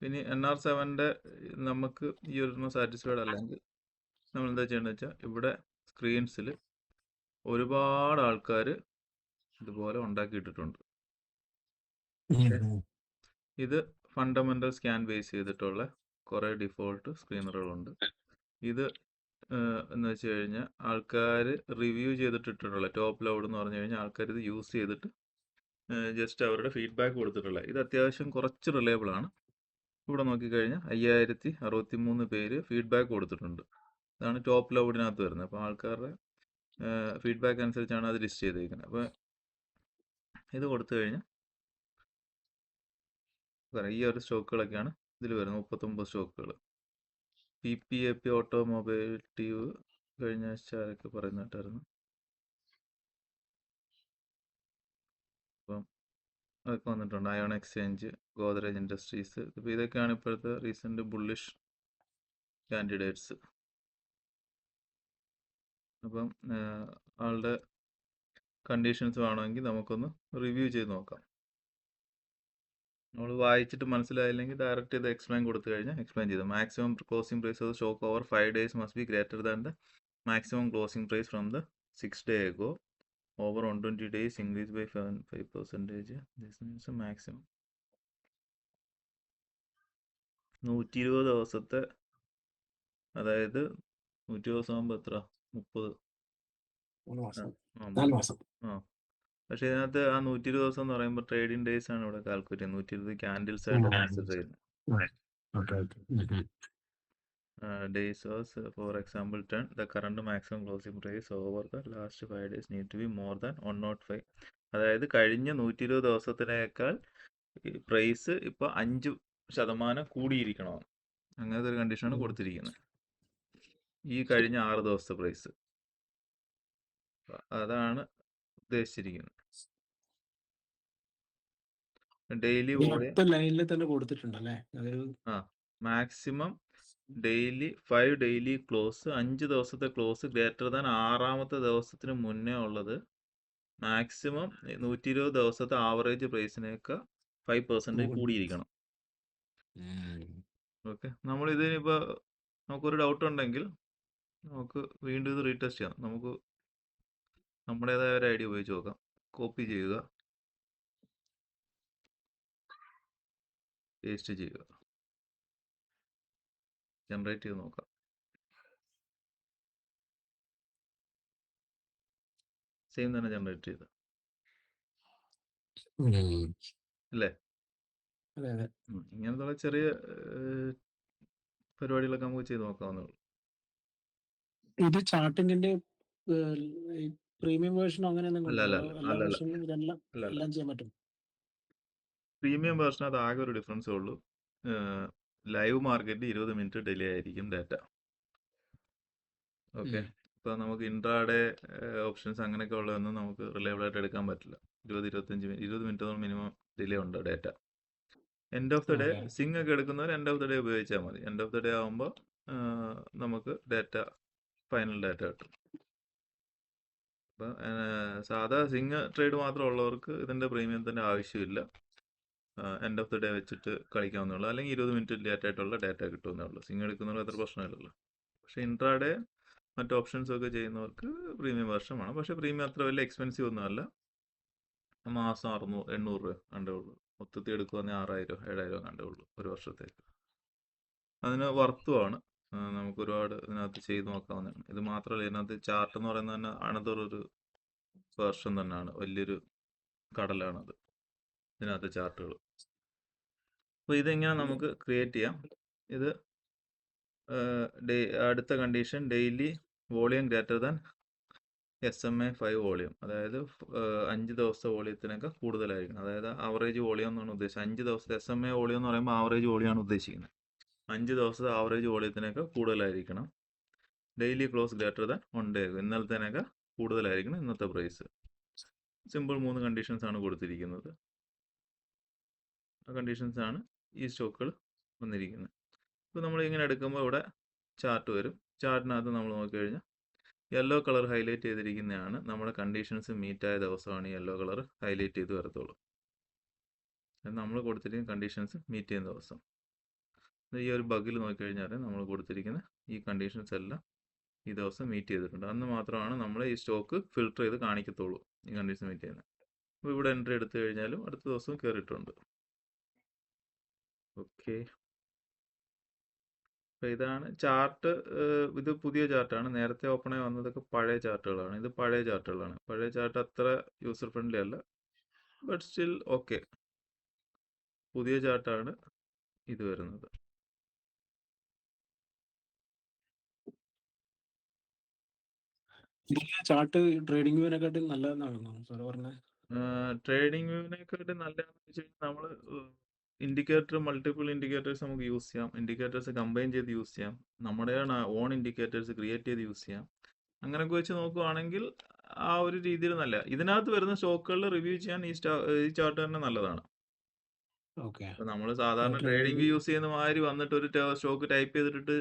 ഇനി NR7ൻ്റെ നമുക്ക് ഈ ഒരു സാറ്റിസ്ഫൈഡ് അല്ലെങ്കിൽ നമ്മൾ എന്താ ചെയ്യേണ്ടത് വെച്ചാൽ, ഇവിടെ സ്ക്രീൻസിൽ ഒരുപാട് ആൾക്കാർ ഇതുപോലെ ഉണ്ടാക്കിയിട്ടിട്ടുണ്ട്. ഇത് ഫണ്ടമെൻ്റൽ സ്കാൻ ബേസ് ചെയ്തിട്ടുള്ള കുറേ ഡിഫോൾട്ട് സ്ക്രീനറുകളുണ്ട്. ഇത് എന്ന് വെച്ച് കഴിഞ്ഞാൽ ആൾക്കാർ റിവ്യൂ ചെയ്തിട്ടിട്ടുള്ള ടോപ്പ് ലൗഡ് എന്ന് പറഞ്ഞു കഴിഞ്ഞാൽ ആൾക്കാർ ഇത് യൂസ് ചെയ്തിട്ട് ജസ്റ്റ് അവരുടെ ഫീഡ്ബാക്ക് കൊടുത്തിട്ടുള്ള. ഇത് അത്യാവശ്യം കുറച്ച് റിലയബിൾ ആണ്. ഇവിടെ നോക്കിക്കഴിഞ്ഞാൽ 5063 പേര് ഫീഡ്ബാക്ക് കൊടുത്തിട്ടുണ്ട്. ഇതാണ് ടോപ്പ് ലൗഡിനകത്ത് വരുന്നത്. അപ്പോൾ ആൾക്കാരുടെ ഫീഡ്ബാക്ക് അനുസരിച്ചാണ് അത് ലിസ്റ്റ് ചെയ്തിരിക്കുന്നത്. അപ്പോൾ ഇത് കൊടുത്തു കഴിഞ്ഞാൽ ഈ ഒരു സ്റ്റോക്കുകളൊക്കെയാണ് ഇതിൽ വരുന്നത്. 39 സ്റ്റോക്കുകൾ. PPAP ഓട്ടോമൊബൈറ്റീവ് കഴിഞ്ഞ ആഴ്ച ആരൊക്കെ പറയുന്നിട്ടായിരുന്നു. അപ്പം അതൊക്കെ വന്നിട്ടുണ്ട്. Ion exchange, Godrej industries. ഇപ്പോൾ ഇതൊക്കെയാണ് ഇപ്പോഴത്തെ റീസെൻറ്റ് ബുള്ളിഷ് കാൻഡിഡേറ്റ്സ്. അപ്പം ആളുടെ കണ്ടീഷൻസ് വേണമെങ്കിൽ നമുക്കൊന്ന് റിവ്യൂ ചെയ്ത് നോക്കാം. നമ്മൾ വായിച്ചിട്ട് മനസ്സിലായില്ലെങ്കിൽ ഡയറക്റ്റ് ഇത് എക്സ്പ്ലെയിൻ കൊടുത്തു കഴിഞ്ഞാൽ എക്സ്പ്ലെയിൻ ചെയ്തു. Maximum closing price of stock over 5 days must be greater than the maximum closing price from the 6 day ago. Over 120 days increase by 5%. This means maximum 120 ദിവസത്തെ, അതായത് 120 ദിവസം ആകുമ്പോൾ എത്ര, 30, 3 മാസം, ആ 4 മാസം. പക്ഷേ ഇതിനകത്ത് ആ 120 ദിവസം എന്ന് പറയുമ്പോൾ ട്രേഡിംഗ് ഡേയ്സ് ആണ് ഇവിടെ കാൽക്കുലേറ്റ് ചെയ്യുന്നത്. 120 ക്യാൻഡിൽസ് ആയിട്ട് കൺസിഡർ ചെയ്യുന്നത്. Days was, for example, 10. The current maximum closing price over the last 5 days need to be more than 105. അതായത് കഴിഞ്ഞ 120 ദിവസത്തിനേക്കാൾ പ്രൈസ് ഇപ്പോൾ 5% കൂടിയിരിക്കണം. അങ്ങനത്തെ ഒരു കണ്ടീഷനാണ് കൊടുത്തിരിക്കുന്നത്. ഈ കഴിഞ്ഞ 6 ദിവസത്തെ പ്രൈസ് അതാണ് ഉദ്ദേശിച്ചിരിക്കുന്നത്. ഡെയിലി ലൈനിൽ തന്നെ കൊടുത്തിട്ടുണ്ടല്ലേ. മാക്സിമം ഡെയിലി 5 ഡെയിലി ക്ലോസ്, 5 ദിവസത്തെ ക്ലോസ് ഗ്രേറ്റർ ദാൻ 6ാമത്തെ ദിവസത്തിന് മുന്നേ ഉള്ളത് മാക്സിമം 120 ദിവസത്തെ ആവറേജ് പ്രൈസിനേക്കാൾ 5% കൂടിയിരിക്കണം. ഓക്കെ. നമ്മൾ ഇതിനിപ്പോൾ നമുക്കൊരു ഡൗട്ട് ഉണ്ടെങ്കിൽ നമുക്ക് വീണ്ടും ഇത് റീടെസ്റ്റ് ചെയ്യാം. നമുക്ക് നമ്മുടേതായ ഒരു ഐഡിയ ഉപയോഗിച്ച് നോക്കാം. കോപ്പി ചെയ്യുക, പേസ്റ്റ് ചെയ്യുക, ജനറേറ്റ് ചെയ്ത് നോക്കാം. സെയിം തന്നെ ജനറേറ്റ് ചെയ്ത് അല്ലേ. ഇങ്ങനത്തെ ചെറിയ പരിപാടികളൊക്കെ നമുക്ക് ചെയ്ത് നോക്കാവുന്നേ. ഇത് ചാർട്ടിങ്ങിന്റെ പ്രീമിയം വേർഷൻ അങ്ങനെ അല്ല എല്ലാം ചെയ്യാൻ പറ്റും. പ്രീമിയം വേർഷനകത്ത് ആകെ ഒരു ഡിഫറൻസേ ഉള്ളൂ. ലൈവ് മാർക്കറ്റ് 20 മിനിറ്റ് ഡിലേ ആയിരിക്കും ഡാറ്റ. ഓക്കെ. ഉം. ഇപ്പോൾ നമുക്ക് ഇൻട്രാഡേ ഓപ്ഷൻസ് അങ്ങനെയൊക്കെ ഉള്ളതൊന്നും നമുക്ക് റിലയബിൾ ആയിട്ട് എടുക്കാൻ പറ്റില്ല. 20 മിനിറ്റ് മിനിമം ഡിലേ ഉണ്ട് data. End of the day okay. Singh ഒക്കെ എടുക്കുന്നവർ എൻഡ് ഓഫ് ദ ഡേ ഉപയോഗിച്ചാൽ മതി. എൻഡ് ഓഫ് ദ ഡേ ആകുമ്പോൾ നമുക്ക് ഡാറ്റ ഫൈനൽ ഡാറ്റ കിട്ടും. അപ്പം സാധാ സിങ് ട്രേഡ് മാത്രം ഉള്ളവർക്ക് ഇതിൻ്റെ പ്രീമിയത്തിൻ്റെ ആവശ്യമില്ല. എൻഡ് ഓഫ് ദ ഡേ വെച്ചിട്ട് കളിക്കാവുന്നേ ഉള്ളൂ. അല്ലെങ്കിൽ 20 മിനിറ്റ് ലേറ്റ് ആയിട്ടുള്ള ഡാറ്റ കിട്ടുമെന്നേ ഉള്ളൂ. സിങ് എടുക്കുന്നവർക്ക് അത്ര പ്രശ്നമില്ലല്ലോ. പക്ഷേ ഇൻട്രാഡേ മറ്റ് ഓപ്ഷൻസ് ഒക്കെ ചെയ്യുന്നവർക്ക് പ്രീമിയം വെർഷൻ വേണം. പക്ഷേ പ്രീമിയം അത്ര വലിയ എക്സ്പെൻസീവ് ഒന്നുമല്ല. മാസം 600 800 രൂപ കണ്ടേ ഉള്ളൂ. മൊത്തത്തിൽ എടുക്കുകയാണെങ്കിൽ 6000 7000 കണ്ടേ ഉള്ളൂ ഒരു വർഷത്തേക്ക്. അതിന് വർത്തുമാണ്. നമുക്ക് ഒരുപാട് ഇതിനകത്ത് ചെയ്ത് നോക്കാവുന്നതാണ്. ഇത് മാത്രമല്ല, ഇതിനകത്ത് ചാർട്ട് എന്ന് പറയുന്നത് തന്നെ അനദർ ഒരു വേർഷൻ തന്നെയാണ്. വലിയൊരു കടലാണത് ഇതിനകത്ത് ചാർട്ടുകൾ. അപ്പോൾ ഇതെങ്ങനെ നമുക്ക് ക്രിയേറ്റ് ചെയ്യാം. ഇത് അടുത്ത condition daily volume greater than SMA 5 volume. അതായത് 5 ദിവസത്തെ വോളിയത്തിനൊക്കെ കൂടുതലായിരിക്കണം. അതായത് ആവറേജ് വോളിയം എന്നാണ് ഉദ്ദേശിച്ചത്. 5 ദിവസത്തെ SMA വോളിയം എന്ന് പറയുമ്പോൾ ആവറേജ് വോളിയമാണ് ഉദ്ദേശിക്കുന്നത്. 5 ദിവസത്തെ ആവറേജ് വോളിയത്തിനൊക്കെ കൂടുതലായിരിക്കണം. Daily close greater than 1 day. ഇന്നലത്തേനൊക്കെ കൂടുതലായിരിക്കണം ഇന്നത്തെ പ്രൈസ്. സിമ്പിൾ 3 കണ്ടീഷൻസ് ആണ് കൊടുത്തിരിക്കുന്നത്. ആ കണ്ടീഷൻസ് ആണ് ഈ സ്റ്റോക്കുകൾ വന്നിരിക്കുന്നത്. ഇപ്പോൾ നമ്മൾ ഇങ്ങനെ എടുക്കുമ്പോൾ ഇവിടെ ചാർട്ട് വരും. ചാർട്ടിനകത്ത് നമ്മൾ നോക്കിക്കഴിഞ്ഞാൽ യെല്ലോ കളർ ഹൈലൈറ്റ് ചെയ്തിരിക്കുന്നതാണ് നമ്മുടെ കണ്ടീഷൻസ് മീറ്റ് ആയ ദിവസമാണ് ഈ യെല്ലോ കളർ ഹൈലൈറ്റ് ചെയ്ത് വരത്തുള്ളൂ. നമ്മൾ കൊടുത്തിരിക്കുന്ന കണ്ടീഷൻസ് മീറ്റ് ചെയ്യുന്ന ദിവസം. ഈ ഒരു ബഗിൽ നോക്കിക്കഴിഞ്ഞാൽ നമ്മൾ കൊടുത്തിരിക്കുന്ന ഈ കണ്ടീഷൻസ് എല്ലാം ഈ ദിവസം മീറ്റ് ചെയ്തിട്ടുണ്ട്. അന്ന് മാത്രമാണ് നമ്മൾ ഈ സ്റ്റോക്ക് ഫിൽട്ടർ ചെയ്ത് കാണിക്കത്തുള്ളൂ ഈ കണ്ടീഷൻ മീറ്റ് ചെയ്യുന്നത്. അപ്പോൾ ഇവിടെ എൻട്രി എടുത്തു കഴിഞ്ഞാലും അടുത്ത ദിവസം കയറിയിട്ടുണ്ട്. ഓക്കെ. അപ്പോൾ ഇതാണ് ചാർട്ട്. ഇത് പുതിയ ചാർട്ടാണ്. നേരത്തെ ഓപ്പണായി വന്നതൊക്കെ പഴയ ചാർട്ടുകളാണ്. ഇത് പഴയ ചാർട്ടുകളാണ്. പഴയ ചാർട്ട് അത്ര യൂസർ ഫ്രണ്ട്ലി അല്ല, ബട്ട് സ്റ്റിൽ ഓക്കെ. പുതിയ ചാർട്ടാണ് ഇത് വരുന്നത്. ചാർട്ട് ട്രേഡിംഗ് വ്യൂവിനെക്കാട്ടി നല്ലതെന്നാണോ സാർ പറഞ്ഞത്? ട്രേഡിംഗ് വ്യൂവിനെക്കാട്ടി നല്ലതെന്ന് വെച്ച് കഴിഞ്ഞാൽ നമ്മൾ ഇൻഡിക്കേറ്റർ മൾട്ടിപ്പിൾ ഇൻഡിക്കേറ്റേഴ്സ് നമുക്ക് യൂസ് ചെയ്യാം. ഇൻഡിക്കേറ്റേഴ്സ് കമ്പൈൻ ചെയ്ത് യൂസ് ചെയ്യാം. നമ്മുടെ ഓൺ ഇൻഡിക്കേറ്റേഴ്സ് ക്രിയേറ്റ് ചെയ്ത് യൂസ് ചെയ്യാം. അങ്ങനെയൊക്കെ വെച്ച് നോക്കുവാണെങ്കിൽ ആ ഒരു രീതിയിൽ നല്ല. ഇതിനകത്ത് വരുന്ന സ്റ്റോക്കുകളിൽ റിവ്യൂ ചെയ്യാൻ ഈ ചാർട്ട് തന്നെ നല്ലതാണ്. ഓക്കെ. ഇപ്പൊ നമ്മൾ സാധാരണ ട്രേഡിംഗ് ട്രേഡിംഗ് യൂസ് ചെയ്യുന്ന മാതിരി വന്നിട്ട് ഒരു സ്റ്റോക്ക് ടൈപ്പ് ചെയ്തിട്ട്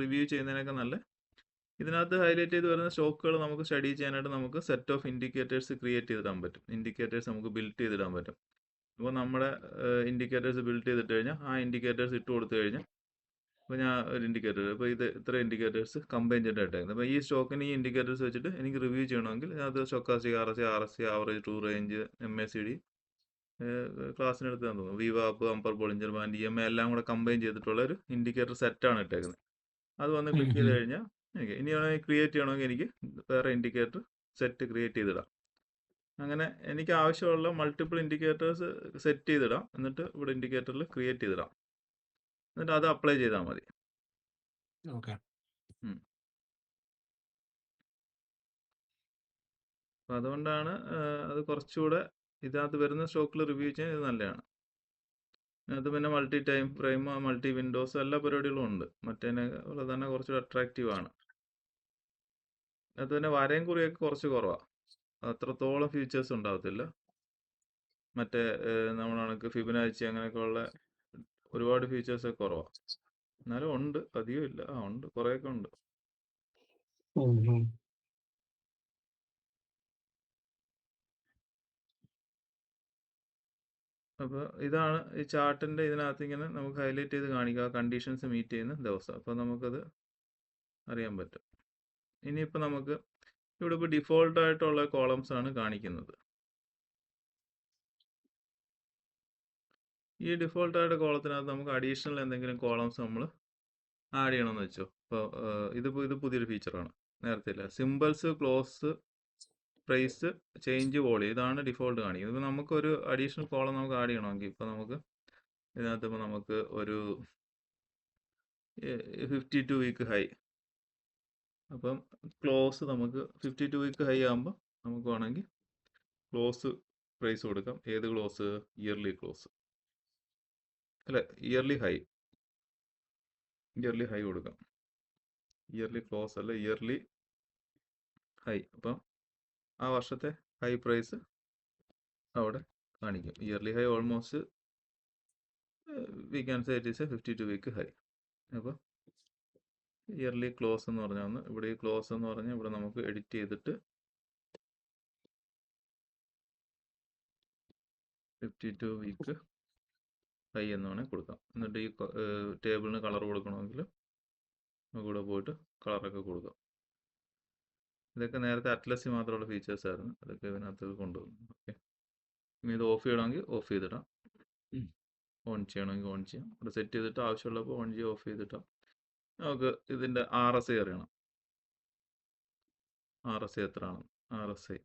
റിവ്യൂ ചെയ്യുന്നതിനൊക്കെ നല്ല. ഇതിനകത്ത് ഹൈലൈറ്റ് ചെയ്ത് വരുന്ന സ്റ്റോക്കുകൾ നമുക്ക് സ്റ്റഡി ചെയ്യാനായിട്ട് നമുക്ക് സെറ്റ് ഓഫ് ഇൻഡിക്കേറ്റേഴ്സ് ക്രിയേറ്റ് ചെയ്തിടാൻ പറ്റും. ഇൻഡിക്കേറ്റേഴ്സ് നമുക്ക് ബിൽഡ് ചെയ്തിടാൻ പറ്റും. അപ്പോൾ നമ്മുടെ ഇൻഡിക്കേറ്റേഴ്സ് ബിൽഡ് ചെയ്തിട്ട് കഴിഞ്ഞാൽ ആ ഇൻഡിക്കേറ്റേഴ്സ് ഇട്ട് കൊടുത്തു കഴിഞ്ഞാൽ, അപ്പോൾ ഞാൻ ഒരു ഇൻഡിക്കേറ്റർ, ഇപ്പോൾ ഇത് ഇത്ര ഇൻഡിക്കേറ്റേഴ്സ് കമ്പൈൻ ചെയ്തിട്ടായിരുന്നു. അപ്പോൾ ഈ സ്റ്റോക്കിന് ഈ ഇൻഡിക്കേറ്റേഴ്സ് വെച്ചിട്ട് എനിക്ക് റിവ്യൂ ചെയ്യണമെങ്കിൽ അത് stochastic RSI, average true range, MACD, ക്ലാസ്സിനെടുത്ത് ഞാൻ തോന്നുന്നു വിവാപ്പ്, അമ്പർ ബോളിഞ്ചർ ബാൻഡ്, EMA എല്ലാം കൂടെ കമ്പൈൻ ചെയ്തിട്ടുള്ള ഒരു ഇൻഡിക്കേറ്റർ സെറ്റാണ് ഇട്ടേക്കുന്നത്. അത് വന്ന് ക്ലിക്ക് ചെയ്ത് കഴിഞ്ഞാൽ എനിക്ക് ഇനി ക്രിയേറ്റ് ചെയ്യണമെങ്കിൽ എനിക്ക് വേറെ ഇൻഡിക്കേറ്റർ സെറ്റ് ക്രിയേറ്റ് ചെയ്തിടാം. അങ്ങനെ എനിക്ക് ആവശ്യമുള്ള മൾട്ടിപ്പിൾ ഇൻഡിക്കേറ്റേഴ്സ് സെറ്റ് ചെയ്തിടാം. എന്നിട്ട് ഇവിടെ ഇൻഡിക്കേറ്ററിൽ ക്രിയേറ്റ് ചെയ്തിടാം. എന്നിട്ട് അത് അപ്ലൈ ചെയ്താൽ മതി. ഓക്കെ. അപ്പം അതുകൊണ്ടാണ് അത് കുറച്ചുകൂടെ ഇതിനകത്ത് വരുന്ന സ്റ്റോക്കിൽ റിവ്യൂ ചെയ്യാൻ ഇത് നല്ലതാണ്. ഇതിനകത്ത് പിന്നെ multi time frame, multi Windows എല്ലാ പരിപാടികളും ഉണ്ട്. മറ്റേനെ പോലെ തന്നെ കുറച്ചുകൂടെ അട്രാക്റ്റീവ് ആണ്. അതിനകത്ത് പിന്നെ വരയും കുറിയൊക്കെ കുറച്ച് കുറവാണ്. അത്രത്തോളം ഫീച്ചേഴ്സ് ഉണ്ടാകത്തില്ല. മറ്റേ നമ്മളാണെങ്കിൽ ഫിബനാച്ചി അങ്ങനെയൊക്കെ ഉള്ള ഒരുപാട് ഫീച്ചേഴ്സൊക്കെ കുറവാണ്. എന്നാലും ഉണ്ട്, അധികം ഇല്ല. ഉണ്ട്, കുറേയൊക്കെ ഉണ്ട്. അപ്പോൾ ഇതാണ് ഈ ചാർട്ടിൻ്റെ ഇതിനകത്ത് ഇങ്ങനെ നമുക്ക് ഹൈലൈറ്റ് ചെയ്ത് കാണിക്കുക കണ്ടീഷൻസ് മീറ്റ് ചെയ്യുന്ന ദിവസം. അപ്പോൾ നമുക്കത് അറിയാൻ പറ്റും. ഇനിയിപ്പോൾ നമുക്ക് ഇവിടെ ഇപ്പോൾ ഡിഫോൾട്ട് ആയിട്ടുള്ള കോളംസ് ആണ് കാണിക്കുന്നത്. ഈ ഡിഫോൾട്ട് ആയിട്ട് കോളത്തിനകത്ത് നമുക്ക് അഡീഷണൽ എന്തെങ്കിലും കോളംസ് നമ്മൾ ആഡ് ചെയ്യണമെന്ന് വെച്ചോ. ഇപ്പോൾ ഇത് പുതിയൊരു ഫീച്ചറാണ്. നേരത്തെ ഇല്ല. Symbols, close, price, change, volume, ഇതാണ് ഡിഫോൾട്ട് കാണിക്കുന്നത്. ഇപ്പോൾ നമുക്കൊരു അഡീഷണൽ കോളം നമുക്ക് ആഡ് ചെയ്യണമെങ്കിൽ ഇപ്പോൾ നമുക്ക് ഇതിനകത്ത് ഇപ്പോൾ നമുക്ക് ഒരു 52 വീക്ക് ഹൈ, അപ്പം ക്ലോസ് നമുക്ക് 52 വീക്ക് ഹൈ ആകുമ്പോൾ നമുക്ക് വേണമെങ്കിൽ ക്ലോസ് പ്രൈസ് കൊടുക്കാം. ഏത് ക്ലോസ്? Yearly close. അല്ല, ഇയർലി ഹൈ കൊടുക്കാം. ഇയർലി ക്ലോസ് അല്ല, ഇയർലി ഹൈ. അപ്പം ആ വർഷത്തെ ഹൈ പ്രൈസ് അവിടെ കാണിക്കും. Yearly high almost we can say it is a 52 week high. അപ്പോൾ ഇയർലി ക്ലോസ് എന്ന് പറഞ്ഞാൽ ഒന്ന് ഇവിടെ ഈ ക്ലോസ് എന്ന് പറഞ്ഞാൽ ഇവിടെ നമുക്ക് എഡിറ്റ് ചെയ്തിട്ട് 52 വീക്ക് ഹൈ എന്ന് വേണമെങ്കിൽ കൊടുക്കാം. എന്നിട്ട് ഈ ടേബിളിന് കളർ കൊടുക്കണമെങ്കിൽ നമുക്ക് ഇവിടെ പോയിട്ട് കളറൊക്കെ കൊടുക്കാം. ഇതൊക്കെ നേരത്തെ അറ്റ്ലസിൽ മാത്രമുള്ള ഫീച്ചേഴ്സ് ആയിരുന്നു, അതൊക്കെ ഇതിനകത്ത് കൊണ്ടുവന്നു. ഓക്കെ, ഇനി ഇത് ഓഫ് ചെയ്യണമെങ്കിൽ ഓഫ് ചെയ്തിടാം, ഓൺ ചെയ്യണമെങ്കിൽ ഓൺ ചെയ്യാം. ഇവിടെ സെറ്റ് ചെയ്തിട്ട് ആവശ്യമുള്ളപ്പോൾ ഓൺ ചെയ്യുക, ഓഫ് ചെയ്തിട്ടാം. നമുക്ക് ഇതിൻ്റെ RSI അറിയണം. RSI എത്ര ആണ്? RSI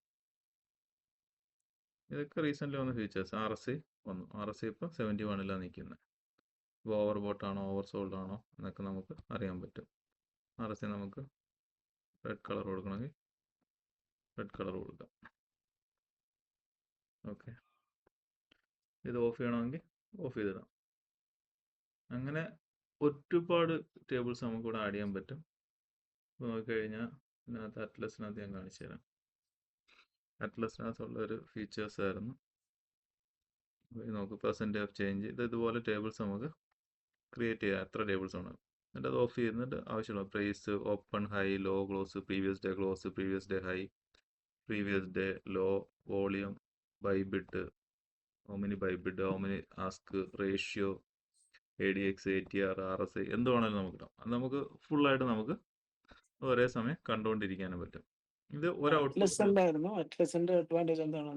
ഇതൊക്കെ റീസെൻ്റ്ലി വന്ന ഫീച്ചേഴ്സ്. RSI വന്നു. RSI ഇപ്പോൾ 71 നിൽക്കുന്നത്. ഇപ്പോൾ ഓവർ ബോട്ടാണോ ഓവർ സോൾഡ് ആണോ എന്നൊക്കെ നമുക്ക് അറിയാൻ പറ്റും. RSI നമുക്ക് റെഡ് കളർ കൊടുക്കണമെങ്കിൽ റെഡ് കളർ കൊടുക്കാം. ഓക്കെ, ഇത് ഓഫ് ചെയ്യണമെങ്കിൽ ഓഫ് ചെയ്തിടാം. അങ്ങനെ ഒരുപാട് ടേബിൾസ് നമുക്കിവിടെ ആഡ് ചെയ്യാൻ പറ്റും. ഇപ്പോൾ നോക്കിക്കഴിഞ്ഞാൽ ഇതിനകത്ത് അറ്റ്ലസിനകത്ത് ഞാൻ കാണിച്ചു തരാം. അറ്റ്ലസിനകത്തുള്ള ഒരു ഫീച്ചേഴ്സ് ആയിരുന്നു. നമുക്ക് പെർസെൻറ്റേജ് ഓഫ് ചേഞ്ച്, ഇതുപോലെ ടേബിൾസ് നമുക്ക് ക്രിയേറ്റ് ചെയ്യാം. എത്ര ടേബിൾസ് ആണ്. എന്നിട്ട് അത് ഓഫ് ചെയ്യുന്നിട്ട് ആവശ്യമുള്ള price, open, high, low, close, previous day close, previous day high, previous day low, volume, buy bid, how many buy bid, how many ask, ratio, ADX, ATR, RSI എന്ത് വേണമെങ്കിലും നമുക്ക് ഇടാം. അത് നമുക്ക് ഫുള്ളായിട്ട് നമുക്ക് ഒരേ സമയം കണ്ടുകൊണ്ടിരിക്കാനും പറ്റും. ഇത് ഒരു അറ്റ്ലസ് എന്തായിരുന്നു? അറ്റ്ലസിന്റെ അഡ്വാൻറ്റേജ് എന്താണ്?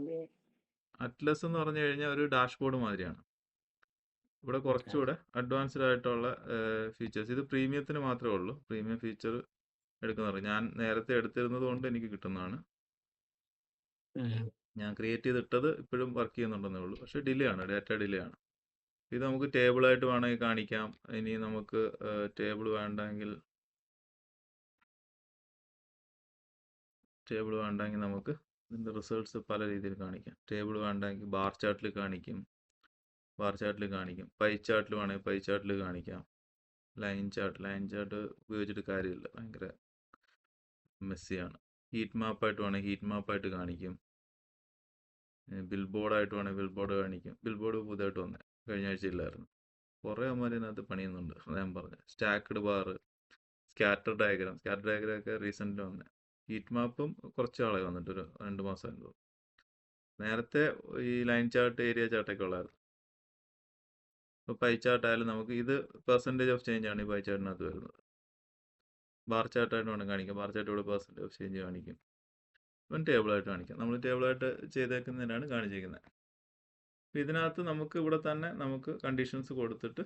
അറ്റ്ലസ് എന്ന് പറഞ്ഞു കഴിഞ്ഞാൽ ഒരു ഡാഷ്ബോർഡ് മാതിരിയാണ്. ഇവിടെ കുറച്ചുകൂടെ അഡ്വാൻസ്ഡ് ആയിട്ടുള്ള ഫീച്ചേഴ്സ്. ഇത് പ്രീമിയത്തിന് മാത്രമേ ഉള്ളൂ. പ്രീമിയം ഫീച്ചർ എടുക്കുന്നത് ഞാൻ നേരത്തെ എടുത്തിരുന്നത് കൊണ്ട് എനിക്ക് കിട്ടുന്നതാണ്. ഞാൻ ക്രിയേറ്റ് ചെയ്തിട്ടത് ഇപ്പോഴും വർക്ക് ചെയ്യുന്നുണ്ടെന്നേ ഉള്ളൂ. പക്ഷേ ഡിലേ ആണ്, ഡാറ്റ ഡിലേ ആണ്. ഇത് നമുക്ക് ടേബിളായിട്ട് വേണമെങ്കിൽ കാണിക്കാം. ഇനി നമുക്ക് ടേബിൾ വേണ്ടെങ്കിൽ നമുക്ക് ഇതിൻ്റെ റിസൾട്ട്സ് പല രീതിയിൽ കാണിക്കാം. ടേബിൾ വേണ്ടെങ്കിൽ ബാർ ചാർട്ടിൽ കാണിക്കും, പൈ ചാർട്ടിൽ വേണമെങ്കിൽ പൈ ചാർട്ടിൽ കാണിക്കാം. ലൈൻ ചാർട്ട് ഉപയോഗിച്ചിട്ട് കാര്യമില്ല, ഭയങ്കര മെസ്സിയാണ്. ഹീറ്റ് മാപ്പായിട്ട് വേണമെങ്കിൽ ഹീറ്റ് മാപ്പായിട്ട് കാണിക്കും. ബിൽ ബോർഡായിട്ട് വേണമെങ്കിൽ ബിൽ ബോർഡ് കാണിക്കും. ബിൽ ബോർഡ് പുതിയതായിട്ട് വന്നേ, കഴിഞ്ഞ ആഴ്ച ഇല്ലായിരുന്നു. കുറേ അമ്മമാർ ഇതിനകത്ത് പണിയുന്നുണ്ട്, ഞാൻ പറഞ്ഞു. സ്റ്റാക്ക്ഡ് ബാർ, സ്കാറ്റർ ഡയഗ്രാം ഒക്കെ റീസെൻ്റ് വന്നേ. ഹീറ്റ് മാപ്പും കുറച്ച് ആളെ വന്നിട്ട് ഒരു 2 മാസം എന്തോ. നേരത്തെ ഈ ലൈൻ ചാർട്ട്, ഏരിയ ചാർട്ടൊക്കെ ഉള്ളായിരുന്നു. ഇപ്പോൾ പൈ ചാർട്ടായാലും നമുക്ക് ഇത് പെർസെൻറ്റേജ് ഓഫ് ചേഞ്ച് ആണ് ഈ പൈ ചാർട്ടിനകത്ത് വരുന്നത്. ബാർ ചാർട്ടായിട്ട് വേണം കാണിക്കാം. ബാർ ചാർട്ട് ഇവിടെ പെർസെൻറ്റേജ് ഓഫ് ചേഞ്ച് കാണിക്കും. ഇപ്പം ടേബിളായിട്ട് കാണിക്കാം. നമ്മൾ ടേബിളായിട്ട് ചെയ്തേക്കുന്നതിനാണ് കാണിച്ചിരിക്കുന്നത്. അപ്പോൾ ഇതിനകത്ത് നമുക്ക് ഇവിടെ തന്നെ നമുക്ക് കണ്ടീഷൻസ് കൊടുത്തിട്ട്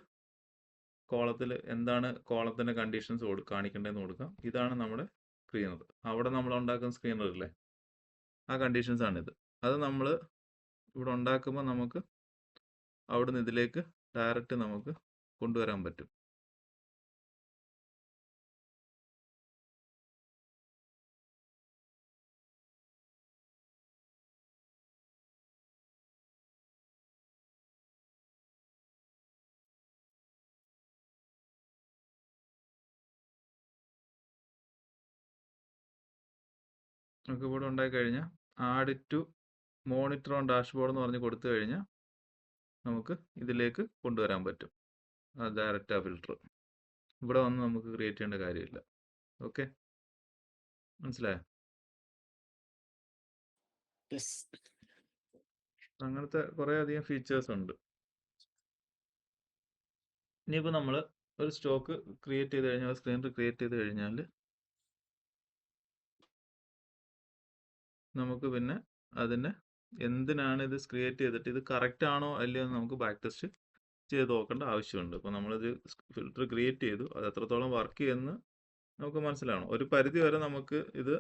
കോളത്തിൽ എന്താണ് കോളത്തിൻ്റെ കണ്ടീഷൻസ് കാണിക്കേണ്ടതെന്ന് കൊടുക്കാം. ഇതാണ് നമ്മുടെ സ്ക്രീനർ. അവിടെ നമ്മൾ ഉണ്ടാക്കുന്ന സ്ക്രീനർ ഇല്ലേ, ആ കണ്ടീഷൻസ് ആണിത്. അത് നമ്മൾ ഇവിടെ ഉണ്ടാക്കുമ്പോൾ നമുക്ക് അവിടെ നിന്ന് ഇതിലേക്ക് ഡയറക്റ്റ് നമുക്ക് കൊണ്ടുവരാൻ പറ്റും. നമുക്ക് ഇവിടെ ഉണ്ടാക്കി കഴിഞ്ഞാൽ add to monitor on dashboard എന്ന് പറഞ്ഞ് കൊടുത്തു കഴിഞ്ഞാൽ നമുക്ക് ഇതിലേക്ക് കൊണ്ടുവരാൻ പറ്റും. ഡയറക്റ്റ് ആ ഫിൽട്ടർ ഇവിടെ വന്ന് നമുക്ക് ക്രിയേറ്റ് ചെയ്യേണ്ട കാര്യമില്ല. ഓക്കെ, മനസ്സിലായോ? അങ്ങനത്തെ കുറേ അധികം ഫീച്ചേഴ്സ് ഉണ്ട്. ഇനിയിപ്പോൾ നമ്മൾ ഒരു സ്റ്റോക്ക് ക്രിയേറ്റ് ചെയ്ത് കഴിഞ്ഞാൽ, സ്ക്രീനർ ക്രിയേറ്റ് ചെയ്ത് കഴിഞ്ഞാൽ നമുക്ക് പിന്നെ അതിന് എന്തിനാണ് ഇത് ക്രിയേറ്റ് ചെയ്തിട്ട് ഇത് കറക്റ്റ് ആണോ അല്ലയോ എന്ന് നമുക്ക് ബാക്ക് ടെസ്റ്റ് ചെയ്ത് നോക്കേണ്ട ആവശ്യമുണ്ട്. അപ്പോൾ നമ്മളിത് ഫിൽട്ടർ ക്രിയേറ്റ് ചെയ്തു, അത് എത്രത്തോളം വർക്ക് ചെയ്യുമെന്ന് നമുക്ക് മനസ്സിലാവണം. ഒരു പരിധി വരെ നമുക്ക് ഇത്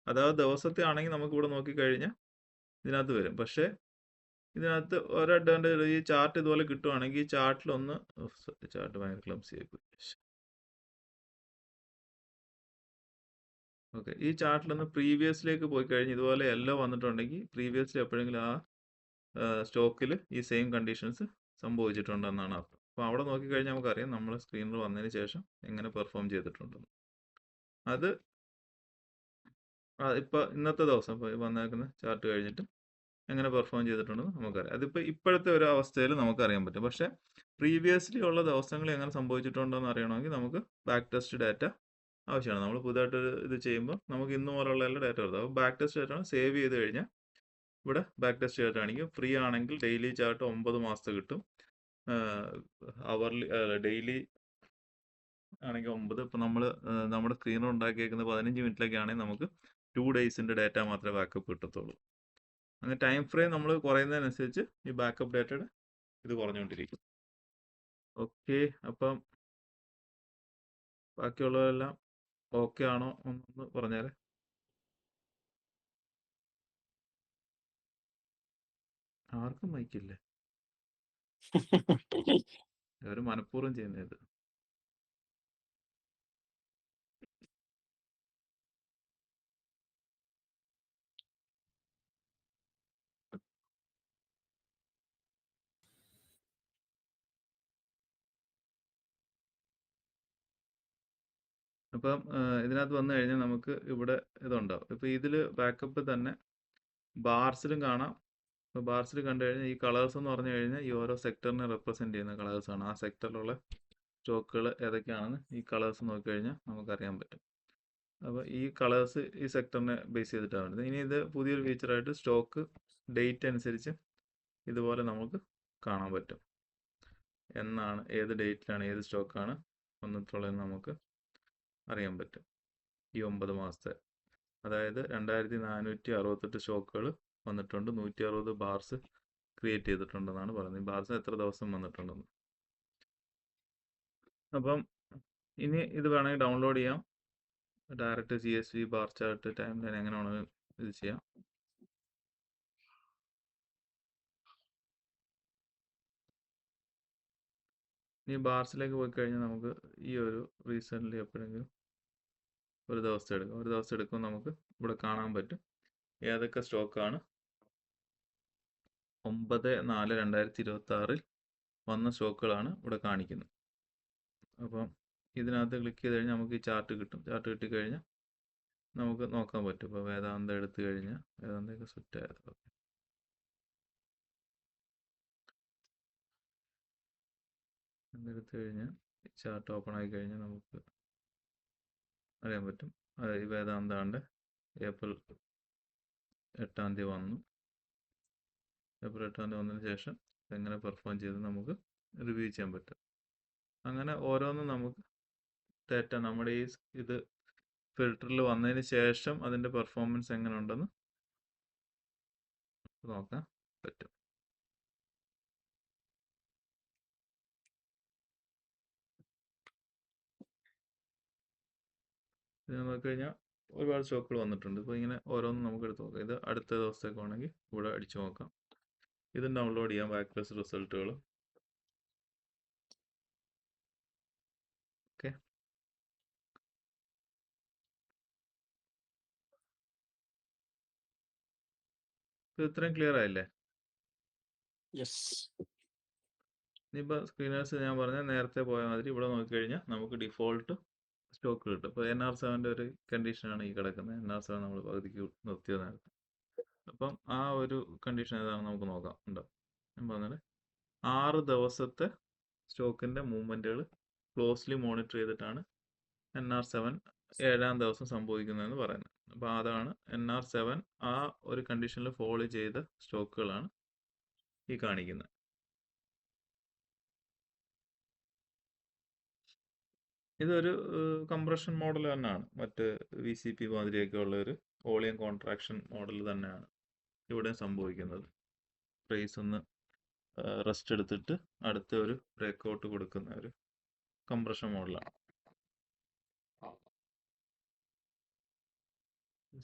അതായത് ദിവസത്തെ ആണെങ്കിൽ നമുക്ക് ഇവിടെ നോക്കിക്കഴിഞ്ഞാൽ ഇതിനകത്ത് വരും. പക്ഷേ ഇതിനകത്ത് ഒരു അഡ്വാൻറ്റേജ്, ഈ ചാർട്ട് ഇതുപോലെ കിട്ടുവാണെങ്കിൽ ഈ ചാർട്ടിലൊന്ന് ചാർട്ട് ഭയങ്കര ക്ലംസി ആയിപ്പോയി. ഓക്കെ, ഈ ചാർട്ടിലൊന്ന് പ്രീവിയസിലേക്ക് പോയി കഴിഞ്ഞ് ഇതുപോലെ എല്ലാം വന്നിട്ടുണ്ടെങ്കിൽ പ്രീവിയസ്ലി എപ്പോഴെങ്കിലും ആ സ്റ്റോക്കിൽ ഈ സെയിം കണ്ടീഷൻസ് സംഭവിച്ചിട്ടുണ്ടെന്നാണ് അർത്ഥം. അപ്പോൾ അവിടെ നോക്കിക്കഴിഞ്ഞാൽ നമുക്കറിയാം നമ്മൾ സ്ക്രീനർ വന്നതിന് ശേഷം എങ്ങനെ പെർഫോം ചെയ്തിട്ടുണ്ടെന്ന്. അത് ഇപ്പോൾ ഇന്നത്തെ ദിവസം ഇപ്പോൾ വന്നേക്കുന്ന ചാർട്ട് കഴിഞ്ഞിട്ട് എങ്ങനെ പെർഫോം ചെയ്തിട്ടുണ്ടെന്ന് നമുക്കറിയാം. അതിപ്പോൾ ഇപ്പോഴത്തെ ഒരു അവസ്ഥയിൽ നമുക്കറിയാൻ പറ്റും. പക്ഷേ പ്രീവിയസ്ലി ഉള്ള ദിവസങ്ങളിൽ എങ്ങനെ സംഭവിച്ചിട്ടുണ്ടോയെന്ന് അറിയണമെങ്കിൽ നമുക്ക് ബാക്ക് ടെസ്റ്റ് ഡാറ്റ ആവശ്യമാണ്. നമ്മൾ പുതുതായിട്ട് ഇത് ചെയ്യുമ്പോൾ നമുക്ക് ഇന്ന് പോലുള്ള എല്ലാ ഡാറ്റ വരുന്നത്. അപ്പോൾ ബാക്ക് ടെസ്റ്റ് ഡാറ്റ സേവ് ചെയ്ത് കഴിഞ്ഞാൽ ഇവിടെ ബാക്ക് ടെസ്റ്റ് ഡാറ്റ കാണിക്കും. ഫ്രീ ആണെങ്കിൽ ഡെയിലി ചാർട്ട് 9 മാസത്തെ കിട്ടും. അവർലി ഡെയിലി ആണെങ്കിൽ 9. ഇപ്പം നമ്മൾ നമ്മുടെ സ്ക്രീനർ ഉണ്ടാക്കിയേക്കുന്നത് 15 മിനിറ്റിലൊക്കെ ആണെങ്കിൽ നമുക്ക് 2 ഡേയ്സിൻ്റെ ഡാറ്റ മാത്രമേ ബാക്കപ്പ് കിട്ടത്തുള്ളൂ. അങ്ങനെ ടൈം ഫ്രെയിം നമ്മൾ കുറയുന്നതിനനുസരിച്ച് ഈ ബാക്കപ്പ് ഡാറ്റയുടെ ഇത് കുറഞ്ഞുകൊണ്ടിരിക്കും. ഓക്കെ, അപ്പം ബാക്കിയുള്ളതെല്ലാം ഓക്കെ ആണോ എന്നൊന്ന് പറഞ്ഞാൽ. ആർക്കും മൈക്കില്ലേ? അവർ മനഃപൂർവ്വം ചെയ്യുന്നത്. അപ്പം ഇതിനകത്ത് വന്നു കഴിഞ്ഞാൽ നമുക്ക് ഇവിടെ ഇതുണ്ടാവും. ഇപ്പോൾ ഇതിൽ ബാക്കപ്പ് തന്നെ ബാർസിലും കാണാം. ഇപ്പോൾ ബാർസിൽ കണ്ടു കഴിഞ്ഞാൽ ഈ കളേഴ്സ് എന്ന് പറഞ്ഞു കഴിഞ്ഞാൽ ഈ ഓരോ സെക്ടറിനെ റെപ്രസെൻറ്റ് ചെയ്യുന്ന കളേഴ്സാണ്. ആ സെക്ടറിലുള്ള സ്റ്റോക്കുകൾ ഏതൊക്കെയാണെന്ന് ഈ കളേഴ്സ് നോക്കിക്കഴിഞ്ഞാൽ നമുക്കറിയാൻ പറ്റും. അപ്പോൾ ഈ കളേഴ്സ് ഈ സെക്ടറിനെ ബേസ് ചെയ്തിട്ടാണ് വരുന്നത്. ഇനി ഇത് പുതിയൊരു ഫീച്ചറായിട്ട് സ്റ്റോക്ക് ഡേറ്റ് അനുസരിച്ച് ഇതുപോലെ നമുക്ക് കാണാൻ പറ്റും. എന്നാണ്, ഏത് ഡേറ്റിലാണ് ഏത് സ്റ്റോക്കാണ് വന്നിട്ടുള്ളതെന്ന് നമുക്ക് അറിയാൻ പറ്റും. ഈ 9 മാസത്തെ, അതായത് 2468 സ്റ്റോക്കുകൾ വന്നിട്ടുണ്ട്. 160 ബാർസ് ക്രിയേറ്റ് ചെയ്തിട്ടുണ്ടെന്നാണ് പറയുന്നത്. ഈ ബാർസ് എത്ര ദിവസം വന്നിട്ടുണ്ടെന്ന്. അപ്പം ഇനി ഇത് വേണമെങ്കിൽ ഡൗൺലോഡ് ചെയ്യാം. Direct CSV bar chart time line എങ്ങനെ വേണമെങ്കിലും ഇത് ചെയ്യാം. ഇനി ബാർസിലേക്ക് പോയി കഴിഞ്ഞാൽ നമുക്ക് ഈ ഒരു റീസെൻ്റ്ലി എപ്പോഴെങ്കിലും ഒരു ദിവസം എടുക്കും. ഒരു ദിവസം എടുക്കുമ്പോൾ നമുക്ക് ഇവിടെ കാണാൻ പറ്റും ഏതൊക്കെ സ്റ്റോക്കാണ് 9/4/2026 വന്ന സ്റ്റോക്കുകളാണ് ഇവിടെ കാണിക്കുന്നത്. അപ്പം ഇതിനകത്ത് ക്ലിക്ക് ചെയ്ത് കഴിഞ്ഞാൽ നമുക്ക് ഈ ചാർട്ട് കിട്ടും. ചാർട്ട് കിട്ടിക്കഴിഞ്ഞാൽ നമുക്ക് നോക്കാൻ പറ്റും. ഇപ്പോൾ വേദാന്ത എടുത്തു കഴിഞ്ഞാൽ വേദാന്തയൊക്കെ സെറ്റ് ആയത്. ഓക്കെ, എടുത്തു കഴിഞ്ഞാൽ ചാർട്ട് ഓപ്പൺ ആയി കഴിഞ്ഞാൽ നമുക്ക് അറിയാൻ പറ്റും. ഈ വേദാന്താണ്ട് ഏപ്രിൽ 8 വന്നു. ഏപ്രിൽ 8 വന്നതിന് ശേഷം എങ്ങനെ പെർഫോം ചെയ്ത് നമുക്ക് റിവ്യൂ ചെയ്യാൻ പറ്റും. അങ്ങനെ ഓരോന്നും നമുക്ക് ഡാറ്റ നമ്മുടെ ഈ ഇത് ഫിൽറ്ററിൽ വന്നതിന് ശേഷം അതിൻ്റെ പെർഫോമൻസ് എങ്ങനെ ഉണ്ടെന്ന് നോക്കാൻ പറ്റും. ഇത് നോക്കിക്കഴിഞ്ഞാൽ ഒരുപാട് സ്റ്റോക്കുകൾ വന്നിട്ടുണ്ട്. ഇപ്പോൾ ഇങ്ങനെ ഓരോന്നും നമുക്ക് എടുത്ത് നോക്കാം. ഇത് അടുത്ത ദിവസത്തേക്ക് ആണെങ്കിൽ ഇവിടെ അടിച്ചു നോക്കാം. ഇത് ഡൗൺലോഡ് ചെയ്യാം, ബാക്ക്ലെസ് റിസൾട്ടുകൾ. ഓക്കെ, ഇത് ഇത്രയും ക്ലിയർ ആയില്ലേ? യെസ്. ഇനിയിപ്പോൾ സ്ക്രീനേഴ്സ് ഞാൻ പറഞ്ഞ നേരത്തെ പോയ മാതിരി ഇവിടെ നോക്കിക്കഴിഞ്ഞാൽ നമുക്ക് ഡിഫോൾട്ട് സ്റ്റോക്ക് കിട്ടും. ഇപ്പോൾ NR7 ഒരു കണ്ടീഷനാണ് ഈ കിടക്കുന്നത്. NR7 നമ്മൾ പകുതിക്ക് നിർത്തിയത് നേരത്തെ. അപ്പം ആ ഒരു കണ്ടീഷൻ ഏതാണെന്ന് നമുക്ക് നോക്കാം. ഉണ്ടോ ഞാൻ പറഞ്ഞാൽ 6 ദിവസത്തെ സ്റ്റോക്കിൻ്റെ മൂവ്മെൻറ്റുകൾ ക്ലോസ്ലി മോണിറ്റർ ചെയ്തിട്ടാണ് NR7 7-ാം ദിവസം സംഭവിക്കുന്നതെന്ന് പറയുന്നത്. അപ്പോൾ അതാണ് NR7 ആ ഒരു കണ്ടീഷനിൽ ഫോളോ ചെയ്ത സ്റ്റോക്കുകളാണ് ഈ കാണിക്കുന്നത്. ഇതൊരു കംപ്രഷൻ മോഡൽ തന്നെയാണ്. മറ്റ് VCP മാതിരിയൊക്കെ ഉള്ള ഒരു വോളിയം കോൺട്രാക്ഷൻ മോഡൽ തന്നെയാണ് ഇവിടെ സംഭവിക്കുന്നത്. പ്രൈസ് ഒന്ന് റെസ്റ്റ് എടുത്തിട്ട് അടുത്ത ഒരു ബ്രേക്കൗട്ട് കൊടുക്കുന്ന ഒരു കംപ്രഷൻ മോഡലാണ്.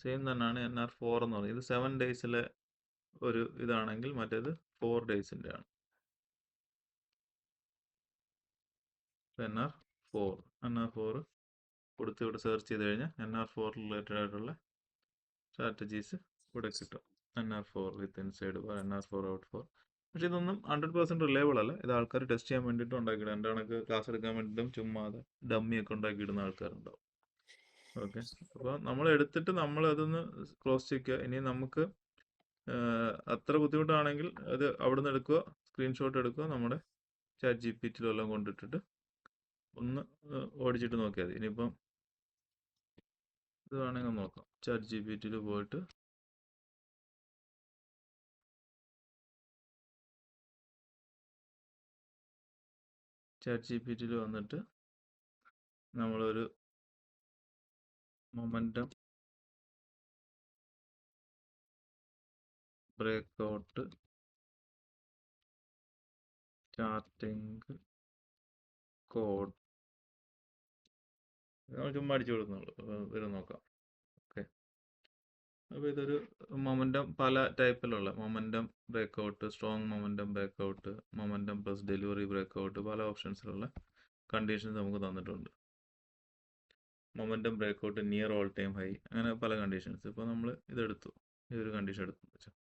സെയിം തന്നെയാണ് NR4 എന്ന് പറയുന്നത്. ഇത് 7 ഡേയ്സിലെ ഒരു ഇതാണെങ്കിൽ മറ്റേത് 4 ഡേയ്സിൻ്റെ ആണ്. NR4 കൊടുത്ത് ഇവിടെ സെർച്ച് ചെയ്ത് കഴിഞ്ഞാൽ NR4 റിലേറ്റഡ് ആയിട്ടുള്ള സ്ട്രാറ്റജീസ് ഇവിടെ കിട്ടും. NR4 with inside bar, NR4 out for, പക്ഷെ ഇതൊന്നും 100% റിലയബിൾ അല്ല. ഇത് ആൾക്കാർ ടെസ്റ്റ് ചെയ്യാൻ വേണ്ടിയിട്ട് ഉണ്ടാക്കിയിടും. എൻ്റെ കണക്ക് ക്ലാസ് എടുക്കാൻ വേണ്ടിയിട്ടും ചുമ്മാതെ ഡമ്മിയൊക്കെ ഉണ്ടാക്കിയിടുന്ന ആൾക്കാരുണ്ടാവും. ഓക്കെ, അപ്പോൾ നമ്മൾ എടുത്തിട്ട് നമ്മൾ അതൊന്ന് ക്രോസ് ചെക്ക് ചെയ്യുക. ഇനി നമുക്ക് അത്ര ബുദ്ധിമുട്ടാണെങ്കിൽ അത് അവിടെ നിന്ന് എടുക്കുക, സ്ക്രീൻഷോട്ട് എടുക്കുക, നമ്മുടെ ചാറ്റ് GPT എല്ലാം കൊണ്ടിട്ടിട്ട് ഒന്ന് ഓടിച്ചിട്ട് നോക്കിയാൽ മതി. ഇനിയിപ്പം ഇത് വേണമെങ്കിൽ നോക്കാം. ചാറ്റ് GPT പോയിട്ട് ചാറ്റ് GPT വന്നിട്ട് നമ്മളൊരു മൊമെൻറ്റം ബ്രേക്ക്ഔട്ട് ചാർട്ടിങ് കോഡ് നമ്മൾ ചുമ്മാ അടിച്ചു കൊടുക്കുന്നുള്ളൂ. ഇത് നോക്കാം. ഓക്കെ, അപ്പോൾ ഇതൊരു മൊമെൻറ്റം പല ടൈപ്പിലുള്ള momentum breakout, strong momentum breakout, momentum plus delivery breakout, പല ഓപ്ഷൻസിലുള്ള കണ്ടീഷൻസ് നമുക്ക് തന്നിട്ടുണ്ട്. Momentum breakout near all time high, അങ്ങനെ പല കണ്ടീഷൻസ്. ഇപ്പോൾ നമ്മൾ ഇതെടുത്തു, ഇതൊരു കണ്ടീഷൻ എടുത്തു വെച്ചാൽ,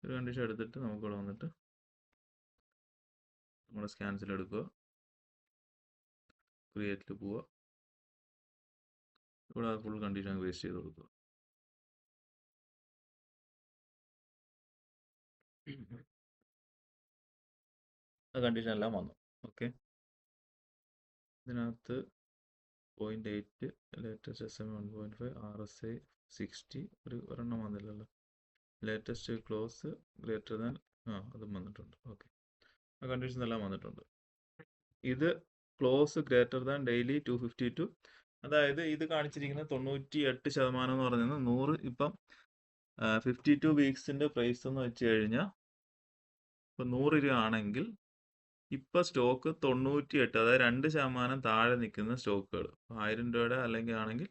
ഒരു കണ്ടീഷൻ എടുത്തിട്ട് നമുക്കിവിടെ വന്നിട്ട് നമ്മുടെ സ്കാൻസിൽ എടുക്കുക, ക്രിയേറ്റിൽ പോവുക, ഇവിടെ ഫുൾ കണ്ടീഷൻ വേസ്റ്റ് ചെയ്ത് കൊടുക്കുക. ആ കണ്ടീഷൻ എല്ലാം വന്നു. ഓക്കെ, ഇതിനകത്ത് 0.8 ലേറ്റസ്റ്റ് SM 1.5 RSI 60 ഒരെണ്ണം വന്നില്ലല്ലോ. ലേറ്റസ്റ്റ് ക്ലോസ് ഗ്രേറ്റർ ദാൻ അതും വന്നിട്ടുണ്ട്. ഓക്കെ, ആ കണ്ടീഷൻ എല്ലാം വന്നിട്ടുണ്ട്. ഇത് ക്ലോസ് ഗ്രേറ്റർ ദാൻ ഡെയിലി 252, അതായത് ഇത് കാണിച്ചിരിക്കുന്ന 98% എന്ന് പറയുന്നത് 100. ഇപ്പം 52 വീക്സിന്റെ പ്രൈസ് എന്ന് വെച്ച് കഴിഞ്ഞാൽ ഇപ്പം 100 രൂപ ആണെങ്കിൽ ഇപ്പം സ്റ്റോക്ക് 98, അതായത് 2% താഴെ നിൽക്കുന്ന സ്റ്റോക്കുകൾ, 1000 രൂപയുടെ അല്ലെങ്കിൽ ആണെങ്കിൽ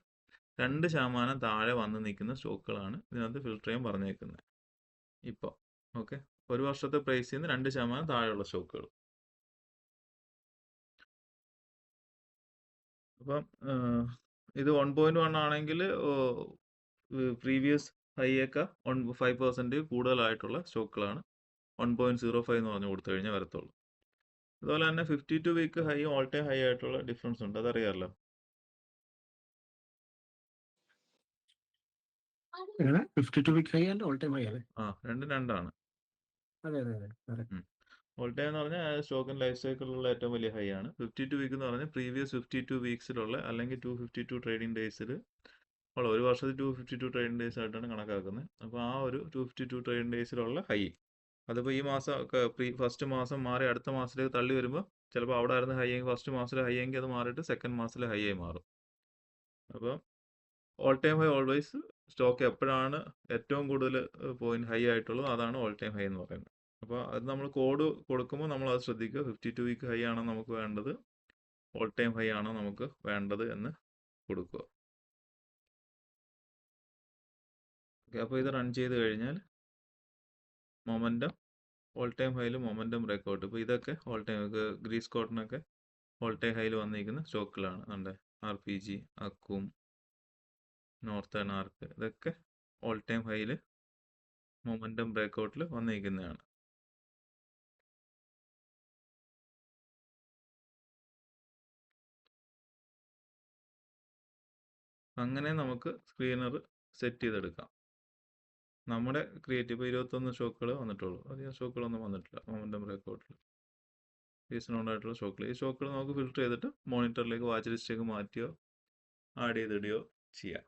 2% താഴെ വന്ന് നിൽക്കുന്ന സ്റ്റോക്കുകളാണ് ഇതിനകത്ത് ഫിൽട്ടർ ചെയ്യാൻ പറഞ്ഞേക്കുന്നത് ഇപ്പോൾ. ഓക്കെ, ഒരു വർഷത്തെ പ്രൈസിൽ നിന്ന് 2% താഴെയുള്ള സ്റ്റോക്കുകൾ. അപ്പം ഇത് 1.1 ആണെങ്കിൽ പ്രീവിയസ് ഹൈയേക്കാൾ 5% കൂടുതലായിട്ടുള്ള സ്റ്റോക്കുകളാണ് 1.05 എന്ന് പറഞ്ഞു കൊടുത്തു കഴിഞ്ഞാൽ വരത്തുള്ളൂ. അതുപോലെ തന്നെ 52 week high all time high ആയിട്ടുള്ള ഡിഫറൻസ് ഉണ്ട്, അതറിയാമല്ലോ. 52 week high and all time high അല്ലേ? രണ്ടും രണ്ടാണ്. അതെ അതെ അതെ. ഓൾ ടൈം എന്ന് പറഞ്ഞാൽ സ്റ്റോക്കിൻ ലൈഫ് സൈക്കിളിലുള്ള ഏറ്റവും വലിയ ഹൈ ആണ്. 52 വീക്ക് എന്ന് പറഞ്ഞാൽ പ്രീവിയസ് 52 വീക്സിലുള്ള അല്ലെങ്കിൽ 252 ട്രേഡിംഗ് ഡേയ്സിൽ ഉള്ള, ഒരു വർഷത്തിൽ 252 ട്രേഡിംഗ് ഡേയ്സ് ആയിട്ടാണ് കണക്കാക്കുന്നത്. അപ്പോൾ ആ ഒരു 252 ട്രേഡിംഗ് ഡേയ്സിലുള്ള ഹൈ, അതിപ്പോൾ ഈ മാസം ഫസ്റ്റ് മാസം മാറി അടുത്ത മാസത്തിലേക്ക് തള്ളി വരുമ്പോൾ ചിലപ്പോൾ അവിടെ ആയിരുന്നു ഹൈ എങ്കിൽ ഫസ്റ്റ് മാസത്തിലെ ഹൈ എങ്കിൽ അത് മാറിയിട്ട് സെക്കൻഡ് മാസത്തിലെ ഹൈ ആയി മാറും. അപ്പോൾ all time high always stock എപ്പോഴാണ് ഏറ്റവും കൂടുതൽ പോയിന്റ് ഹൈ ആയിട്ടുള്ളത് അതാണ് ഓൾ ടൈം ഹൈ എന്ന് പറയുന്നത്. അപ്പോൾ അത് നമ്മൾ കോഡ് കൊടുക്കുമ്പോൾ നമ്മൾ അത് ശ്രദ്ധിക്കുക. 52 വീക്ക് ഹൈ ആണോ നമുക്ക് വേണ്ടത്, ഓൾ ടൈം ഹൈ ആണോ നമുക്ക് വേണ്ടത് എന്ന് കൊടുക്കുക. ഓക്കെ, അപ്പോൾ ഇത് റൺ ചെയ്ത് കഴിഞ്ഞാൽ മൊമെൻറ്റം ഓൾ ടൈം ഹൈയിൽ മൊമെൻറ്റം ബ്രേക്ക്ഔട്ട്. ഇപ്പോൾ ഇതൊക്കെ ഓൾ ടൈം, ഗ്രീസ് കോട്ടനൊക്കെ ഓൾ ടൈം ഹൈയിൽ വന്നിരിക്കുന്ന സ്റ്റോക്കുകളാണ്. നമ്മുടെ RPG, അക്കും, നോർത്തേൺ ആർക്ക്, ഇതൊക്കെ ഓൾ ടൈം ഹൈയിൽ മൊമെൻറ്റം ബ്രേക്ക്ഔട്ടിൽ വന്നിരിക്കുന്നതാണ്. അങ്ങനെ നമുക്ക് സ്ക്രീനർ സെറ്റ് ചെയ്തെടുക്കാം. നമ്മുടെ ക്രിയേറ്റ് ഇപ്പോൾ 21 സ്റ്റോക്കുകൾ വന്നിട്ടുള്ളൂ, അധികം സ്റ്റോക്കുകളൊന്നും വന്നിട്ടില്ല മൊമെൻറ്റം ബ്രേക്ക്ഔട്ടിൽ. റീസണബിളായിട്ടുള്ള സ്റ്റോക്കുകൾ, ഈ സ്റ്റോക്കുകൾ നമുക്ക് ഫിൽട്ടർ ചെയ്തിട്ട് മോണിറ്ററിലേക്ക് വാച്ച് ലിസ്റ്റിലേക്ക് മാറ്റിയോ ആഡ് ചെയ്തിടുകയോ ചെയ്യാം.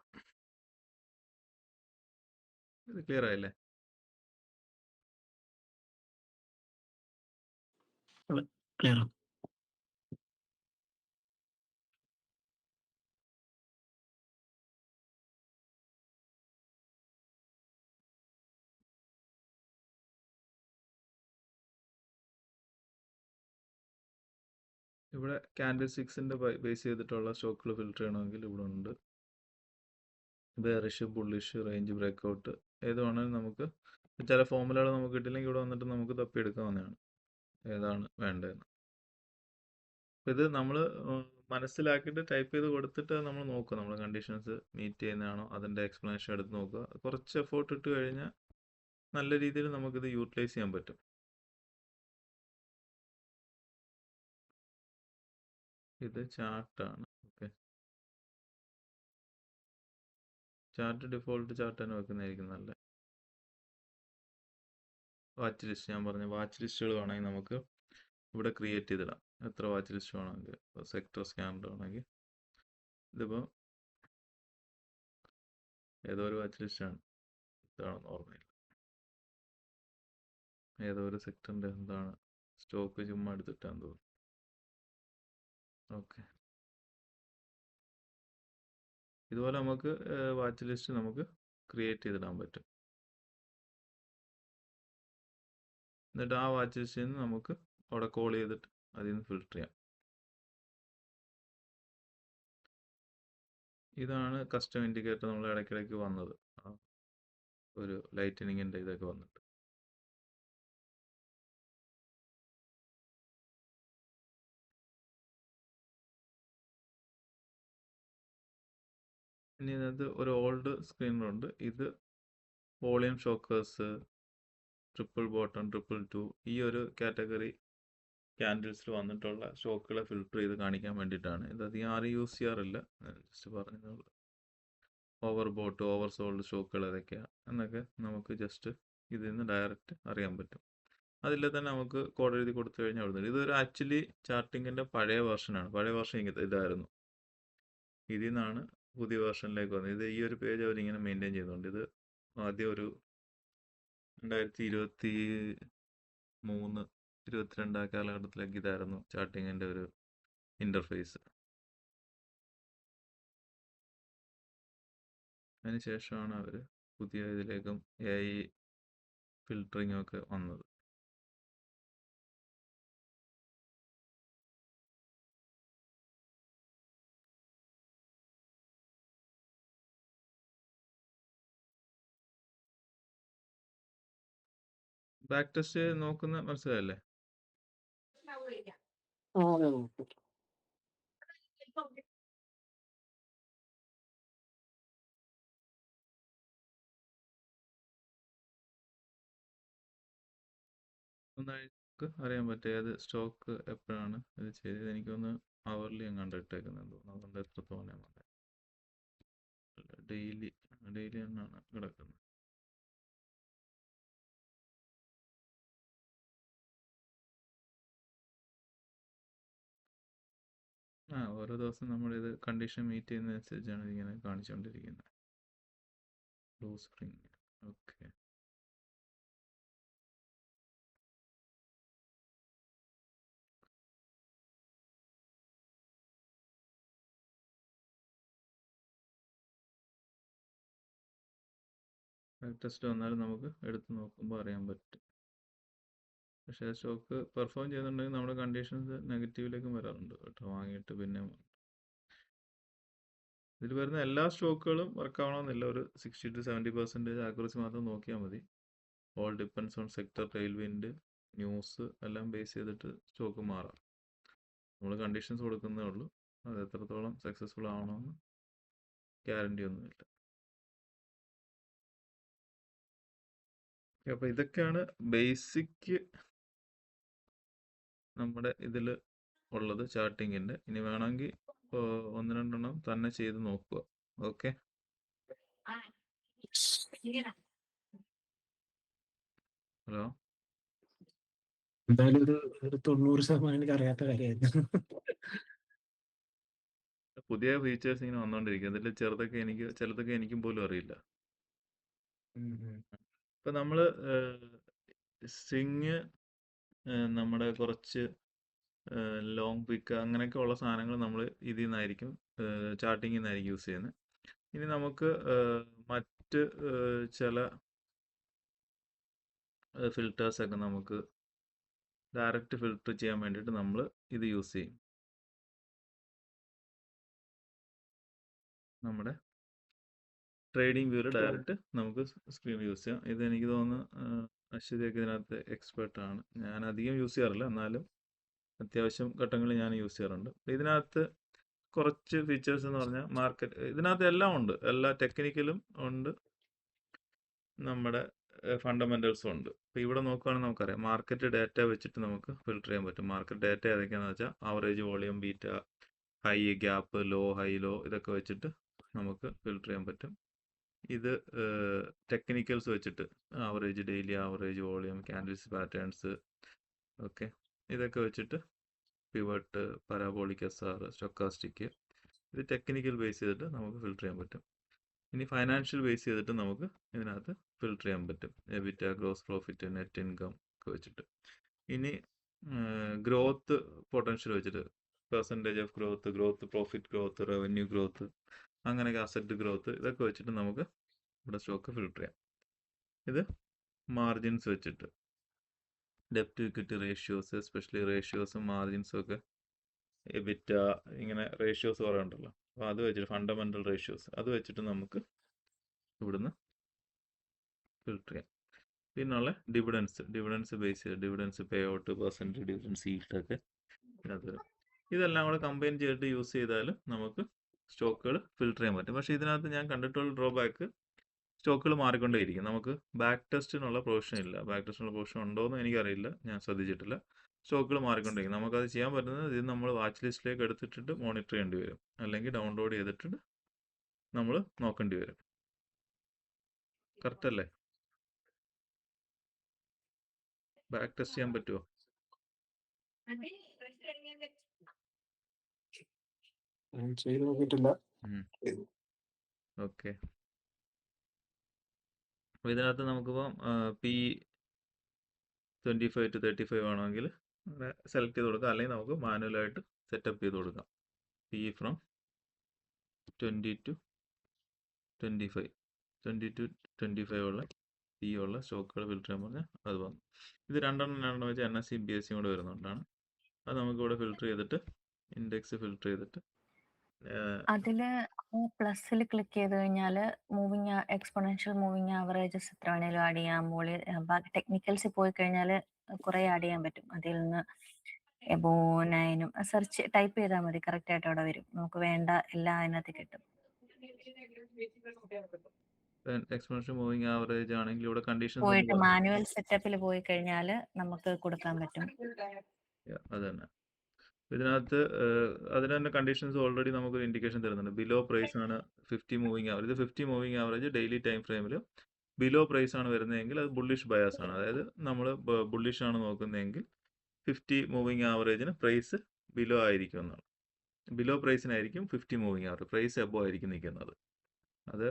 ഇത് ക്ലിയർ ആയില്ലേ? ക്ലിയർ. ഇവിടെ ക്യാൻഡിൽ സ്റ്റിക്സിന്റെ ബേസ് ചെയ്തിട്ടുള്ള സ്റ്റോക്കുകൾ ഫിൽട്ടർ ചെയ്യണമെങ്കിൽ ഇവിടെ ഉണ്ട്. ബെയറിഷ്, ബുള്ളിഷ്, റേഞ്ച് ബ്രേക്ക്ഔട്ട്, ഏത് വേണമെങ്കിലും നമുക്ക്, ചില ഫോമുലകൾ നമുക്ക് കിട്ടില്ലെങ്കിൽ ഇവിടെ വന്നിട്ട് നമുക്ക് തപ്പിയെടുക്കാവുന്നതാണ് ഏതാണ് വേണ്ടതെന്ന്. ഇത് നമ്മൾ മനസ്സിലാക്കിയിട്ട് ടൈപ്പ് ചെയ്ത് കൊടുത്തിട്ട് നമ്മൾ നോക്കുക, നമ്മൾ കണ്ടീഷൻസ് മീറ്റ് ചെയ്യുന്നതാണോ, അതിൻ്റെ എക്സ്പ്ലനേഷൻ എടുത്ത് നോക്കുക. കുറച്ച് എഫേർട്ട് ഇട്ട് കഴിഞ്ഞാൽ നല്ല രീതിയിൽ നമുക്കിത് യൂട്ടിലൈസ് ചെയ്യാൻ പറ്റും. ഇത് ചാർട്ടാണ്. ഓക്കെ, ചാർട്ട് ഡിഫോൾട്ട് ചാർട്ട് തന്നെ വെക്കുന്നതായിരിക്കും നല്ലത്. വാച്ച് ലിസ്റ്റ് ഞാൻ പറഞ്ഞ വാച്ച് ലിസ്റ്റുകൾ വേണമെങ്കിൽ നമുക്ക് ഇവിടെ ക്രിയേറ്റ് ചെയ്തിടാം. എത്ര വാച്ച് ലിസ്റ്റ് വേണമെങ്കിൽ, സെക്ടർ സ്കാനർ വേണമെങ്കിൽ. ഇതിപ്പോൾ ഏതോ ഒരു വാച്ച് ലിസ്റ്റാണ്, ഇതാണെന്ന് ഓർമ്മയില്ല. ഏതോ ഒരു സെക്ടറിൻ്റെ എന്താണ് സ്റ്റോക്ക് ചുമ്മാ എടുത്തിട്ടാന്ന് തോന്നുന്നു. ഓക്കെ, ഇതുപോലെ നമുക്ക് വാച്ച് ലിസ്റ്റ് നമുക്ക് ക്രിയേറ്റ് ചെയ്തിടാൻ പറ്റും. എന്നിട്ട് ആ വാച്ച് ലിസ്റ്റിൽ നിന്ന് നമുക്ക് അവിടെ കോൾ ചെയ്തിട്ട് അതിൽ നിന്ന് ഫിൽട്ടർ ചെയ്യാം. ഇതാണ് കസ്റ്റം ഇൻഡിക്കേറ്റർ നമ്മൾ ഇടയ്ക്കിടയ്ക്ക് വന്നത്, ഒരു ലൈറ്റനിങ്ങിൻ്റെ ഇതൊക്കെ വന്നിട്ട്. ഇനി ഇതിനകത്ത് ഒരു ഓൾഡ് സ്ക്രീനറുണ്ട്. ഇത് volume shockers, triple bottom, triple top, ഈ ഒരു കാറ്റഗറി ക്യാൻഡിൽസിൽ വന്നിട്ടുള്ള സ്റ്റോക്കുകളെ ഫിൽട്ടർ ചെയ്ത് കാണിക്കാൻ വേണ്ടിയിട്ടാണ്. ഇത് അധികം ആരും യൂസ് ചെയ്യാറില്ല, ജസ്റ്റ് പറഞ്ഞതുള്ളൂ. ഓവർ ബോട്ട്, ഓവർ സോൾഡ് സ്റ്റോക്കുകൾ ഏതൊക്കെയാണ് എന്നൊക്കെ നമുക്ക് ജസ്റ്റ് ഇതിൽ നിന്ന് ഡയറക്റ്റ് അറിയാൻ പറ്റും. അതിൽ തന്നെ നമുക്ക് കോഡ് എഴുതി കൊടുത്തു കഴിഞ്ഞാൽ അവിടെ ഇതൊരു ആക്ച്വലി ചാർട്ടിങ്ങിൻ്റെ പഴയ വെർഷനാണ്. പഴയ വെർഷൻ ഇതായിരുന്നു. ഇതിൽ നിന്നാണ് പുതിയ വെർഷനിലേക്ക് വന്നത്. ഇത് ഈ ഒരു പേജ് അവരിങ്ങനെ മെയിൻറ്റെയിൻ ചെയ്യുന്നുണ്ട്. ഇത് ആദ്യം ഒരു 2023-22 ആ കാലഘട്ടത്തിലേക്ക് ഇതായിരുന്നു ചാർട്ടിങ്ങിൻ്റെ ഒരു ഇൻ്റർഫേസ്. അതിനുശേഷമാണ് അവർ പുതിയ ഇതിലേക്കും AI ഫിൽറ്ററിങ്ങും ഒക്കെ വന്നത്. ബാക്ക് ടെസ്റ്റ് നോക്കുന്ന മനസ്സിലായല്ലേ? അതെ നോക്കാം. നമുക്ക് അറിയാൻ പറ്റും ഏത് സ്റ്റോക്ക് എപ്പോഴാണ് ഇത് ചെയ്തത്. എനിക്കൊന്ന് അവർലി എങ്ങാണ്ട് ഇട്ടേക്കുന്നത് തോന്നുന്നു, അതുകൊണ്ട് എത്രത്തോളം ഞാൻ വന്നത്. ഡെയിലി എന്നാണ് കിടക്കുന്നത്. ഓരോ ദിവസം നമ്മളിത് കണ്ടീഷൻ മീറ്റ് ചെയ്യുന്നതനുസരിച്ചാണ് ഇങ്ങനെ കാണിച്ചുകൊണ്ടിരിക്കുന്നത്. Blue spring. Okay, back test വന്നാലും നമുക്ക് എടുത്ത് നോക്കുമ്പോൾ അറിയാൻ പറ്റും. പക്ഷേ സ്റ്റോക്ക് പെർഫോം ചെയ്യുന്നുണ്ടെങ്കിൽ നമ്മുടെ കണ്ടീഷൻസ് നെഗറ്റീവിലേക്കും വരാറുണ്ട് കേട്ടോ. വാങ്ങിയിട്ട് പിന്നെ ഇതിൽ വരുന്ന എല്ലാ സ്റ്റോക്കുകളും വർക്ക് ആവണമെന്നില്ല. ഒരു 60-70% ആക്യുറസി മാത്രം നോക്കിയാൽ മതി. All depends on sector, tailwind, news എല്ലാം ബേസ് ചെയ്തിട്ട് സ്റ്റോക്ക് മാറാം. നമ്മൾ കണ്ടീഷൻസ് കൊടുക്കുന്നേ ഉള്ളൂ. അത് എത്രത്തോളം സക്സസ്ഫുൾ ആവണമെന്ന് ഗ്യാരണ്ടി ഒന്നുമില്ല. അപ്പോൾ ഇതൊക്കെയാണ് ബേസിക് നമ്മുടെ ഇതിൽ ഉള്ളത് ചാർട്ടിങ്ങിൻ്റെ. ഇനി വേണമെങ്കിൽ 1-2 തന്നെ ചെയ്ത് നോക്കുക. Okay, hello. എന്തായാലും ഒരു 90% എനിക്ക് അറിയാത്ത കാര്യമായിരുന്നു. പുതിയ ഫീച്ചേഴ്സ് ഇങ്ങനെ വന്നുകൊണ്ടിരിക്കും. അതിൽ ചിലതൊക്കെ എനിക്കും പോലും അറിയില്ല. ഇപ്പം നമ്മൾ സ്ട്രിങ്, നമ്മുടെ കുറച്ച് ലോങ് പിക്ക് അങ്ങനെയൊക്കെ ഉള്ള സാധനങ്ങൾ നമ്മൾ ഇതിൽ നിന്നായിരിക്കും ചാർട്ടിങ്ങിൽ നിന്നായിരിക്കും യൂസ് ചെയ്യുന്നത്. ഇനി നമുക്ക് മറ്റ് ചില ഫിൽറ്റേഴ്സൊക്കെ നമുക്ക് ഡയറക്റ്റ് ഫിൽറ്റർ ചെയ്യാൻ വേണ്ടിയിട്ട് നമ്മൾ ഇത് യൂസ് ചെയ്യും. നമ്മുടെ ട്രേഡിംഗ് വ്യൂവിൽ ഡയറക്റ്റ് നമുക്ക് സ്ക്രീൻ യൂസ് ചെയ്യാം. ഇത് എനിക്ക് തോന്നുന്നു അശ്വതിയൊക്കെ ഇതിനകത്ത് എക്സ്പെർട്ടാണ്. ഞാൻ അധികം യൂസ് ചെയ്യാറില്ല, എന്നാലും അത്യാവശ്യം ഘട്ടങ്ങളിൽ ഞാൻ യൂസ് ചെയ്യാറുണ്ട്. ഇതിനകത്ത് കുറച്ച് ഫീച്ചേഴ്സ് എന്ന് പറഞ്ഞാൽ ഇതിനകത്ത് എല്ലാം ഉണ്ട്. എല്ലാ ടെക്നിക്കലും ഉണ്ട്, നമ്മുടെ ഫണ്ടമെന്റൽസും ഉണ്ട്. ഇപ്പോൾ ഇവിടെ നോക്കുകയാണെങ്കിൽ നമുക്കറിയാം മാർക്കറ്റ് ഡാറ്റ വെച്ചിട്ട് നമുക്ക് ഫിൽട്ടർ ചെയ്യാൻ പറ്റും. മാർക്കറ്റ് ഡാറ്റ ഏതൊക്കെയാണെന്ന് വെച്ചാൽ average volume, beta, high gap, high low ഇതൊക്കെ വെച്ചിട്ട് നമുക്ക് ഫിൽട്ടർ ചെയ്യാൻ പറ്റും. ഇത് ടെക്നിക്കൽസ് വെച്ചിട്ട് average, daily average, volume, candles patterns, okay, ഇതൊക്കെ വെച്ചിട്ട് പിവട്ട്, പരാബോളിക് SR, സ്റ്റൊക്കാസ്റ്റിക്, ഇത് ടെക്നിക്കൽ ബേസ് ചെയ്തിട്ട് നമുക്ക് ഫിൽട്ടർ ചെയ്യാൻ പറ്റും. ഇനി ഫൈനാൻഷ്യൽ ബേസ് ചെയ്തിട്ട് നമുക്ക് ഇതിനകത്ത് ഫിൽട്ടർ ചെയ്യാൻ പറ്റും. എബിറ്റ, ഗ്രോസ് പ്രോഫിറ്റ്, നെറ്റ് ഇൻകം ഒക്കെ വെച്ചിട്ട്. ഇനി ഗ്രോത്ത് പൊട്ടൻഷ്യൽ വെച്ചിട്ട് percentage of growth, growth profit growth, revenue growth, അങ്ങനെയൊക്കെ അസറ്റ് ഗ്രോത്ത്, ഇതൊക്കെ വെച്ചിട്ട് നമുക്ക് ഇവിടെ സ്റ്റോക്ക് ഫിൽട്ടർ ചെയ്യാം. ഇത് മാർജിൻസ് വെച്ചിട്ട് ഡെപ്റ്റ് ഇക്വിറ്റി റേഷ്യോസ്, എസ്പെഷ്യലി റേഷ്യോസും മാർജിൻസും ഒക്കെ, എബിറ്റ, ഇങ്ങനെ റേഷ്യോസ് പറയുന്നുണ്ടല്ലോ, അപ്പോൾ അത് വെച്ചിട്ട് ഫണ്ടമെന്റൽ റേഷ്യോസ് അത് വെച്ചിട്ട് നമുക്ക് ഇവിടുന്ന് ഫിൽട്ടർ ചെയ്യാം. പിന്നുള്ള ഡിവിഡൻസ് ബേസ് ചെയ്ത് dividends pay out, percentage dividends yield ഒക്കെ ഇതിനകത്ത് വരും. ഇതെല്ലാം കൂടെ കമ്പൈൻ ചെയ്തിട്ട് യൂസ് ചെയ്താൽ നമുക്ക് സ്റ്റോക്കുകൾ ഫിൽട്ടർ ചെയ്യാൻ പറ്റും. പക്ഷേ ഇതിനകത്ത് ഞാൻ കണ്ടിട്ടുള്ള ഡ്രോബാക്ക്, സ്റ്റോക്കുകൾ മാറിക്കൊണ്ടേയിരിക്കും. നമുക്ക് ബാക്ക് ടെസ്റ്റിനുള്ള പ്രൊവിഷൻ ഇല്ല. ബാക്ക് ടെസ്റ്റിനുള്ള പ്രൊവിഷൻ ഉണ്ടോ എന്ന് എനിക്കറിയില്ല, ഞാൻ ശ്രദ്ധിച്ചിട്ടില്ല. സ്റ്റോക്കുകൾ മാറിക്കൊണ്ടിരിക്കും. നമുക്കത് ചെയ്യാൻ പറ്റുന്നത് ഇത് നമ്മൾ വാച്ച് ലിസ്റ്റിലേക്ക് എടുത്തിട്ട് മോണിറ്റർ ചെയ്യേണ്ടി വരും, അല്ലെങ്കിൽ ഡൗൺലോഡ് ചെയ്തിട്ട് നമ്മൾ നോക്കേണ്ടി വരും. കറക്റ്റ് അല്ലേ? ബാക്ക് ടെസ്റ്റ് ചെയ്യാൻ പറ്റുമോ? ചെയ്ത് നോക്കിയിട്ടില്ല. ഓക്കെ. അപ്പോൾ ഇതിനകത്ത് നമുക്കിപ്പം P25 to 35 വേണമെങ്കിൽ സെലക്ട് ചെയ്ത് കൊടുക്കാം, അല്ലെങ്കിൽ നമുക്ക് മാനുവലായിട്ട് സെറ്റപ്പ് ചെയ്ത് കൊടുക്കാം. P ഫ്രം 20 to 25, 20 to 25 ഉള്ള P ഉള്ള സ്റ്റോക്കുകൾ ഫിൽട്ടർ ചെയ്യാൻ പറഞ്ഞാൽ അത് വന്നു. ഇത് രണ്ടെണ്ണം വെച്ച് NSE BSE കൂടെ വരുന്നുണ്ടാണ്. അത് നമുക്ക് ഇവിടെ ഫിൽട്ടർ ചെയ്തിട്ട് ഇൻഡെക്സ് ഫിൽട്ടർ ചെയ്തിട്ട് അതില് പ്ലസ്സിൽ ക്ലിക്ക് ചെയ്ത് കഴിഞ്ഞാൽ മൂവിങ് എക്സ്പൊണൻഷ്യൽ മൂവിങ് ആവറേജസ് എത്ര വേണേലും ആഡ് ചെയ്യാം. ബാക്കി ടെക്നിക്കൽസിൽ പോയി കഴിഞ്ഞാൽ കുറെ ആഡ് ചെയ്യാൻ പറ്റും. അതിൽ നിന്ന് എബോ 9 സെർച്ച് ടൈപ്പ് ചെയ്താൽ മതി, കറക്റ്റ് ആയിട്ട് അവിടെ വരും. നമുക്ക് വേണ്ട എല്ലാം അതിനകത്ത് കിട്ടും. എക്സ്പൊണൻഷ്യൽ മൂവിങ് ആവറേജ് ആണെങ്കിൽ ഇവിടെ കണ്ടീഷൻസ് പോയിട്ട് മാനുവൽ സെറ്റപ്പിൽ പോയി കഴിഞ്ഞാൽ നമുക്ക് കൊടുക്കാൻ പറ്റും. അത് തന്നെ. ഇതിനകത്ത് അതിന് തന്നെ കണ്ടീഷൻസ് ഓൾറെഡി നമുക്കൊരു ഇൻഡിക്കേഷൻ തരുന്നുണ്ട്. ബിലോ പ്രൈസ് ആണ് 50 മൂവിങ് ആവറേജ്. ഇത് 50 മൂവിങ് ആവറേജ് ഡെയിലി ടൈം ഫ്രെയിമിൽ ബിലോ പ്രൈസ് ആണ് വരുന്നതെങ്കിൽ അത് ബുള്ളിഷ് ബയാസ് ആണ്. അതായത് നമ്മൾ ബുള്ളിഷ് ആണ് നോക്കുന്നതെങ്കിൽ 50 മൂവിങ് ആവറേജിന് പ്രൈസ് ബിലോ ആയിരിക്കും എന്നാണ്. ബിലോ പ്രൈസിനായിരിക്കും 50 മൂവിങ് ആവറേജ്, പ്രൈസ് എബോ ആയിരിക്കും നിൽക്കുന്നത്. അത്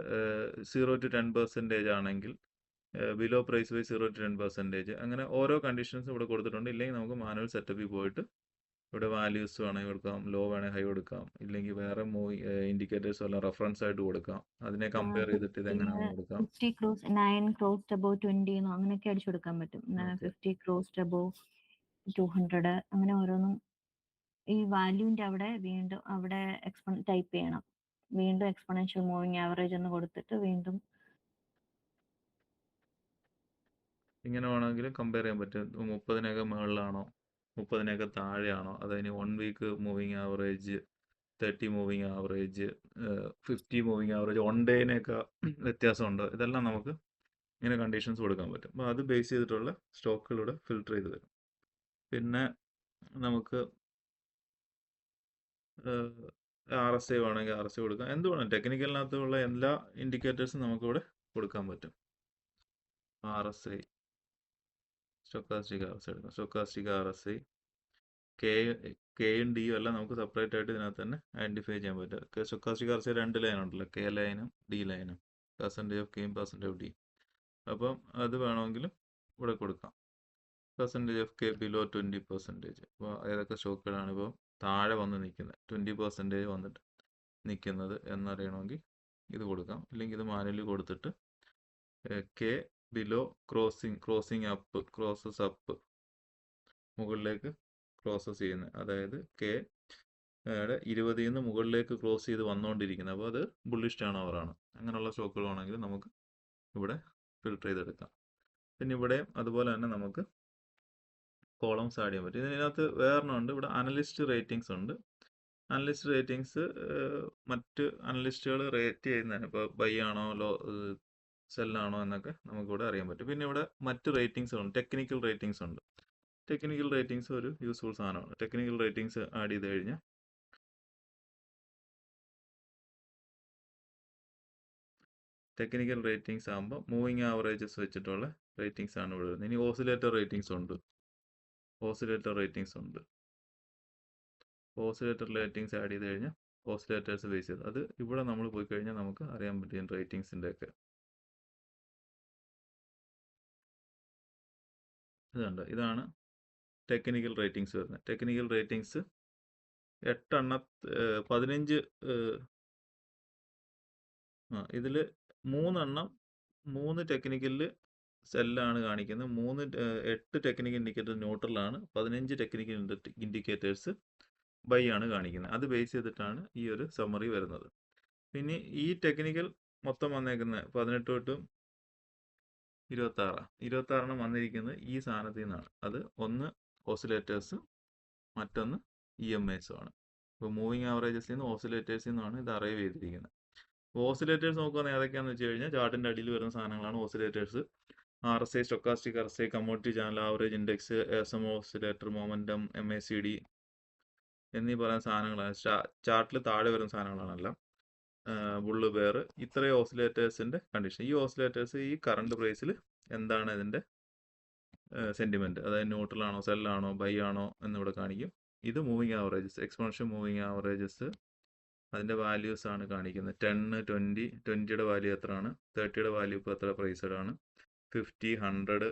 0 to 10% ആണെങ്കിൽ ബിലോ പ്രൈസ് ബൈ 0 to 10%, അങ്ങനെ ഓരോ കണ്ടീഷൻസും ഇവിടെ കൊടുത്തിട്ടുണ്ട്. ഇല്ലെങ്കിൽ നമുക്ക് മാനുവൽ സെറ്റപ്പിൽ പോയിട്ട് ഇവിടെ വാല്യൂസ് വേണമെങ്കിൽ കൊടുക്കാം, ലോ വേണമെങ്കിൽ ഹൈ കൊടുക്കാം, ഇല്ലെങ്കിൽ വേറെ ഇൻഡിക്കേറ്റേഴ്സ് വല്ല റെഫറൻസ് ആയിട്ട് കൊടുക്കാം. അതിനെ കമ്പയർ ചെയ്തിട്ട് ഇത് എങ്ങനെയാണെന്ന് കൊടുക്കാം. 50 ക്രോസ് 9 ക്രോസ് അബോ 20 അങ്ങനെയൊക്കെ അടിച്ചു കൊടുക്കാൻ പറ്റും. 50 ക്രോസ് അബോ 200 അങ്ങനെ ഓരോന്നും. ഈ വാല്യൂവിന്റെ അവിടെ വീണ്ടും അവിടെ ടൈപ്പ് ചെയ്യണം. വീണ്ടും എക്സ്പൊണൻഷ്യൽ മൂവിങ് ആവറേജ് എന്ന് കൊടുത്തിട്ട് വീണ്ടും ഇങ്ങനെ വേണമെങ്കിൽ കമ്പയർ ചെയ്യാൻ പറ്റും. 30-നൊക്കെ മുകളിലാണോ 30-നൊക്കെ താഴെയാണോ, അതിന് 1 week moving average, 30 moving average, 50 moving average, 1 ഡേനൊക്കെ വ്യത്യാസമുണ്ട്. ഇതെല്ലാം നമുക്ക് ഇങ്ങനെ കണ്ടീഷൻസ് കൊടുക്കാൻ പറ്റും. അപ്പോൾ അത് ബേസ് ചെയ്തിട്ടുള്ള സ്റ്റോക്കുകളിവിടെ ഫിൽട്ടർ ചെയ്ത് വരും. പിന്നെ നമുക്ക് RSI വേണമെങ്കിൽ RSI കൊടുക്കാം. എന്ത് വേണം, ടെക്നിക്കലിനകത്തുള്ള എല്ലാ ഇൻഡിക്കേറ്റേഴ്സും നമുക്കിവിടെ കൊടുക്കാൻ പറ്റും. RSI, സ്റ്റൊക്കാസ്റ്റിക് RSI എടുക്കാം. സ്റ്റൊക്കാസ്റ്റിക് RSI, കെയും ഡിയും എല്ലാം നമുക്ക് സെപ്പറേറ്റ് ആയിട്ട് ഇതിനകത്ത് തന്നെ ഐഡന്റിഫൈ ചെയ്യാൻ പറ്റും. സ്റ്റൊക്കാസ്റ്റിക് RSI 2 ലൈൻ ഉണ്ടല്ലോ, K ലൈനും D ലൈനും, പെർസെൻറ്റേജ് ഓഫ് കെയും പെർസെൻറ്റേജ് ഓഫ് ഡി. അപ്പം അത് വേണമെങ്കിലും ഇവിടെ കൊടുക്കാം. Percentage of K below 20%. അപ്പോൾ ഏതൊക്കെ സ്റ്റോക്കുകളാണ് ഇപ്പോൾ താഴെ വന്ന് നിൽക്കുന്നത്, 20% വന്നിട്ട് നിൽക്കുന്നത് എന്നറിയണമെങ്കിൽ ഇത് കൊടുക്കാം. ഇല്ലെങ്കിൽ ഇത് മാനുവലി കൊടുത്തിട്ട് K below crossing up, crosses up, മുകളിലേക്ക് ക്രോസസ് ചെയ്യുന്നത്, അതായത് കെ 20 നിന്ന് മുകളിലേക്ക് ക്രോസ് ചെയ്ത് വന്നുകൊണ്ടിരിക്കുന്നത്, അപ്പോൾ അത് ബുള്ളിഷ് ടേൺ ഓവറാണ്. അങ്ങനെയുള്ള സ്റ്റോക്കുകളാണെങ്കിൽ നമുക്ക് ഇവിടെ ഫിൽട്ടർ ചെയ്തെടുക്കാം. പിന്നെ ഇവിടെ അതുപോലെ തന്നെ നമുക്ക് കോളംസ് ആഡ് ചെയ്യാൻ പറ്റും. ഇതിനകത്ത് വേറെണ്ണമുണ്ട്, ഇവിടെ അനലിസ്റ്റ് റേറ്റിംഗ്സ് ഉണ്ട്. അനലിസ്റ്റ് റേറ്റിംഗ്സ് മറ്റ് അനലിസ്റ്റുകൾ റേറ്റ് ചെയ്യുന്നതിന്, ഇപ്പോൾ ബൈ ആണോ സെല്ലാണോ എന്നൊക്കെ നമുക്കിവിടെ അറിയാൻ പറ്റും. പിന്നെ ഇവിടെ മറ്റ് റേറ്റിംഗ്സ് ഉണ്ട്, ടെക്നിക്കൽ റേറ്റിംഗ്സ് ഉണ്ട്. ടെക്നിക്കൽ റേറ്റിംഗ്സ് ഒരു യൂസ്ഫുൾ സാധനമാണ്. ടെക്നിക്കൽ റേറ്റിംഗ്സ് ആഡ് ചെയ്ത് കഴിഞ്ഞാൽ ടെക്നിക്കൽ റേറ്റിംഗ്സ് ആകുമ്പോൾ മൂവിങ് ആവറേജസ് വെച്ചിട്ടുള്ള റേറ്റിംഗ്സ് ആണ് ഇവിടെ വരുന്നത്. ഇനി ഓസിലേറ്റർ റേറ്റിംഗ്സ് ഉണ്ട്. ഓസിലേറ്റർ റേറ്റിംഗ്സ് ആഡ് ചെയ്ത് കഴിഞ്ഞാൽ ഓസിലേറ്റേഴ്സ് ബേസ് ചെയ്ത് അത് ഇവിടെ നമ്മൾ പോയി കഴിഞ്ഞാൽ നമുക്ക് അറിയാൻ പറ്റും റേറ്റിംഗ്സിൻ്റെ ഒക്കെ. ഇതാണ് ടെക്നിക്കൽ റേറ്റിംഗ്സ് വരുന്നത്. ടെക്നിക്കൽ റേറ്റിംഗ്സ് 15 ഇതിൽ 3 ടെക്നിക്കലിൽ സെല്ലാണ് കാണിക്കുന്നത്. 8 ടെക്നിക്കൽ ഇൻഡിക്കേറ്റർ ന്യൂട്രലാണ്, 15 ടെക്നിക്കൽ ഇൻഡിക്കേറ്റേഴ്സ് ബൈ ആണ് കാണിക്കുന്നത്. അത് ബേസ് ചെയ്തിട്ടാണ് ഈ ഒരു സമ്മറി വരുന്നത്. പിന്നെ ഈ ടെക്നിക്കൽ മൊത്തം വന്നേക്കുന്നത് 18 തൊട്ടും 26 വന്നിരിക്കുന്നത് ഈ സാധനത്തിൽ നിന്നാണ്. അത് ഒന്ന് ഓസിലേറ്റേഴ്സ്, മറ്റൊന്ന് EMAs ആണ്. ഇപ്പോൾ മൂവിങ് ആവറേജസിൽ നിന്ന് ഓസിലേറ്റേഴ്സിൽ നിന്നാണ് ഇത് അറൈവ് ചെയ്തിരിക്കുന്നത്. ഓസിലേറ്റേഴ്സ് നോക്കുകയാണെങ്കിൽ ഏതൊക്കെയാണെന്ന് വെച്ച് കഴിഞ്ഞാൽ ചാർട്ടിൻ്റെ അടിയിൽ വരുന്ന സാധനങ്ങളാണ് oscillators. RSI, stochastic RSI, commodity channel average index, SM oscillator, momentum, MACD എന്നീ പറയുന്ന സാധനങ്ങളാണ്. ചാർട്ടിൽ താഴെ വരുന്ന സാധനങ്ങളാണെല്ലാം. ബുള്ള് ബെയർ, ഇത്രയും ഓസിലേറ്റേഴ്സിൻ്റെ കണ്ടീഷൻ. ഈ ഓസിലേറ്റേഴ്സ് ഈ കറണ്ട് പ്രൈസിൽ എന്താണ് ഇതിൻ്റെ സെൻറ്റിമെൻറ്റ്, അതായത് ന്യൂട്രൽ ആണോ, സെല്ലാണോ, ബൈ ആണോ എന്നിവിടെ കാണിക്കും. ഇത് moving averages, exponential moving averages, അതിൻ്റെ വാല്യൂസ് ആണ് കാണിക്കുന്നത്. 10, 20, 20യുടെ വാല്യൂ എത്രയാണ്, 30യുടെ വാല്യൂ ഇപ്പോൾ എത്ര പ്രൈസഡ് ആണ്, 50, 100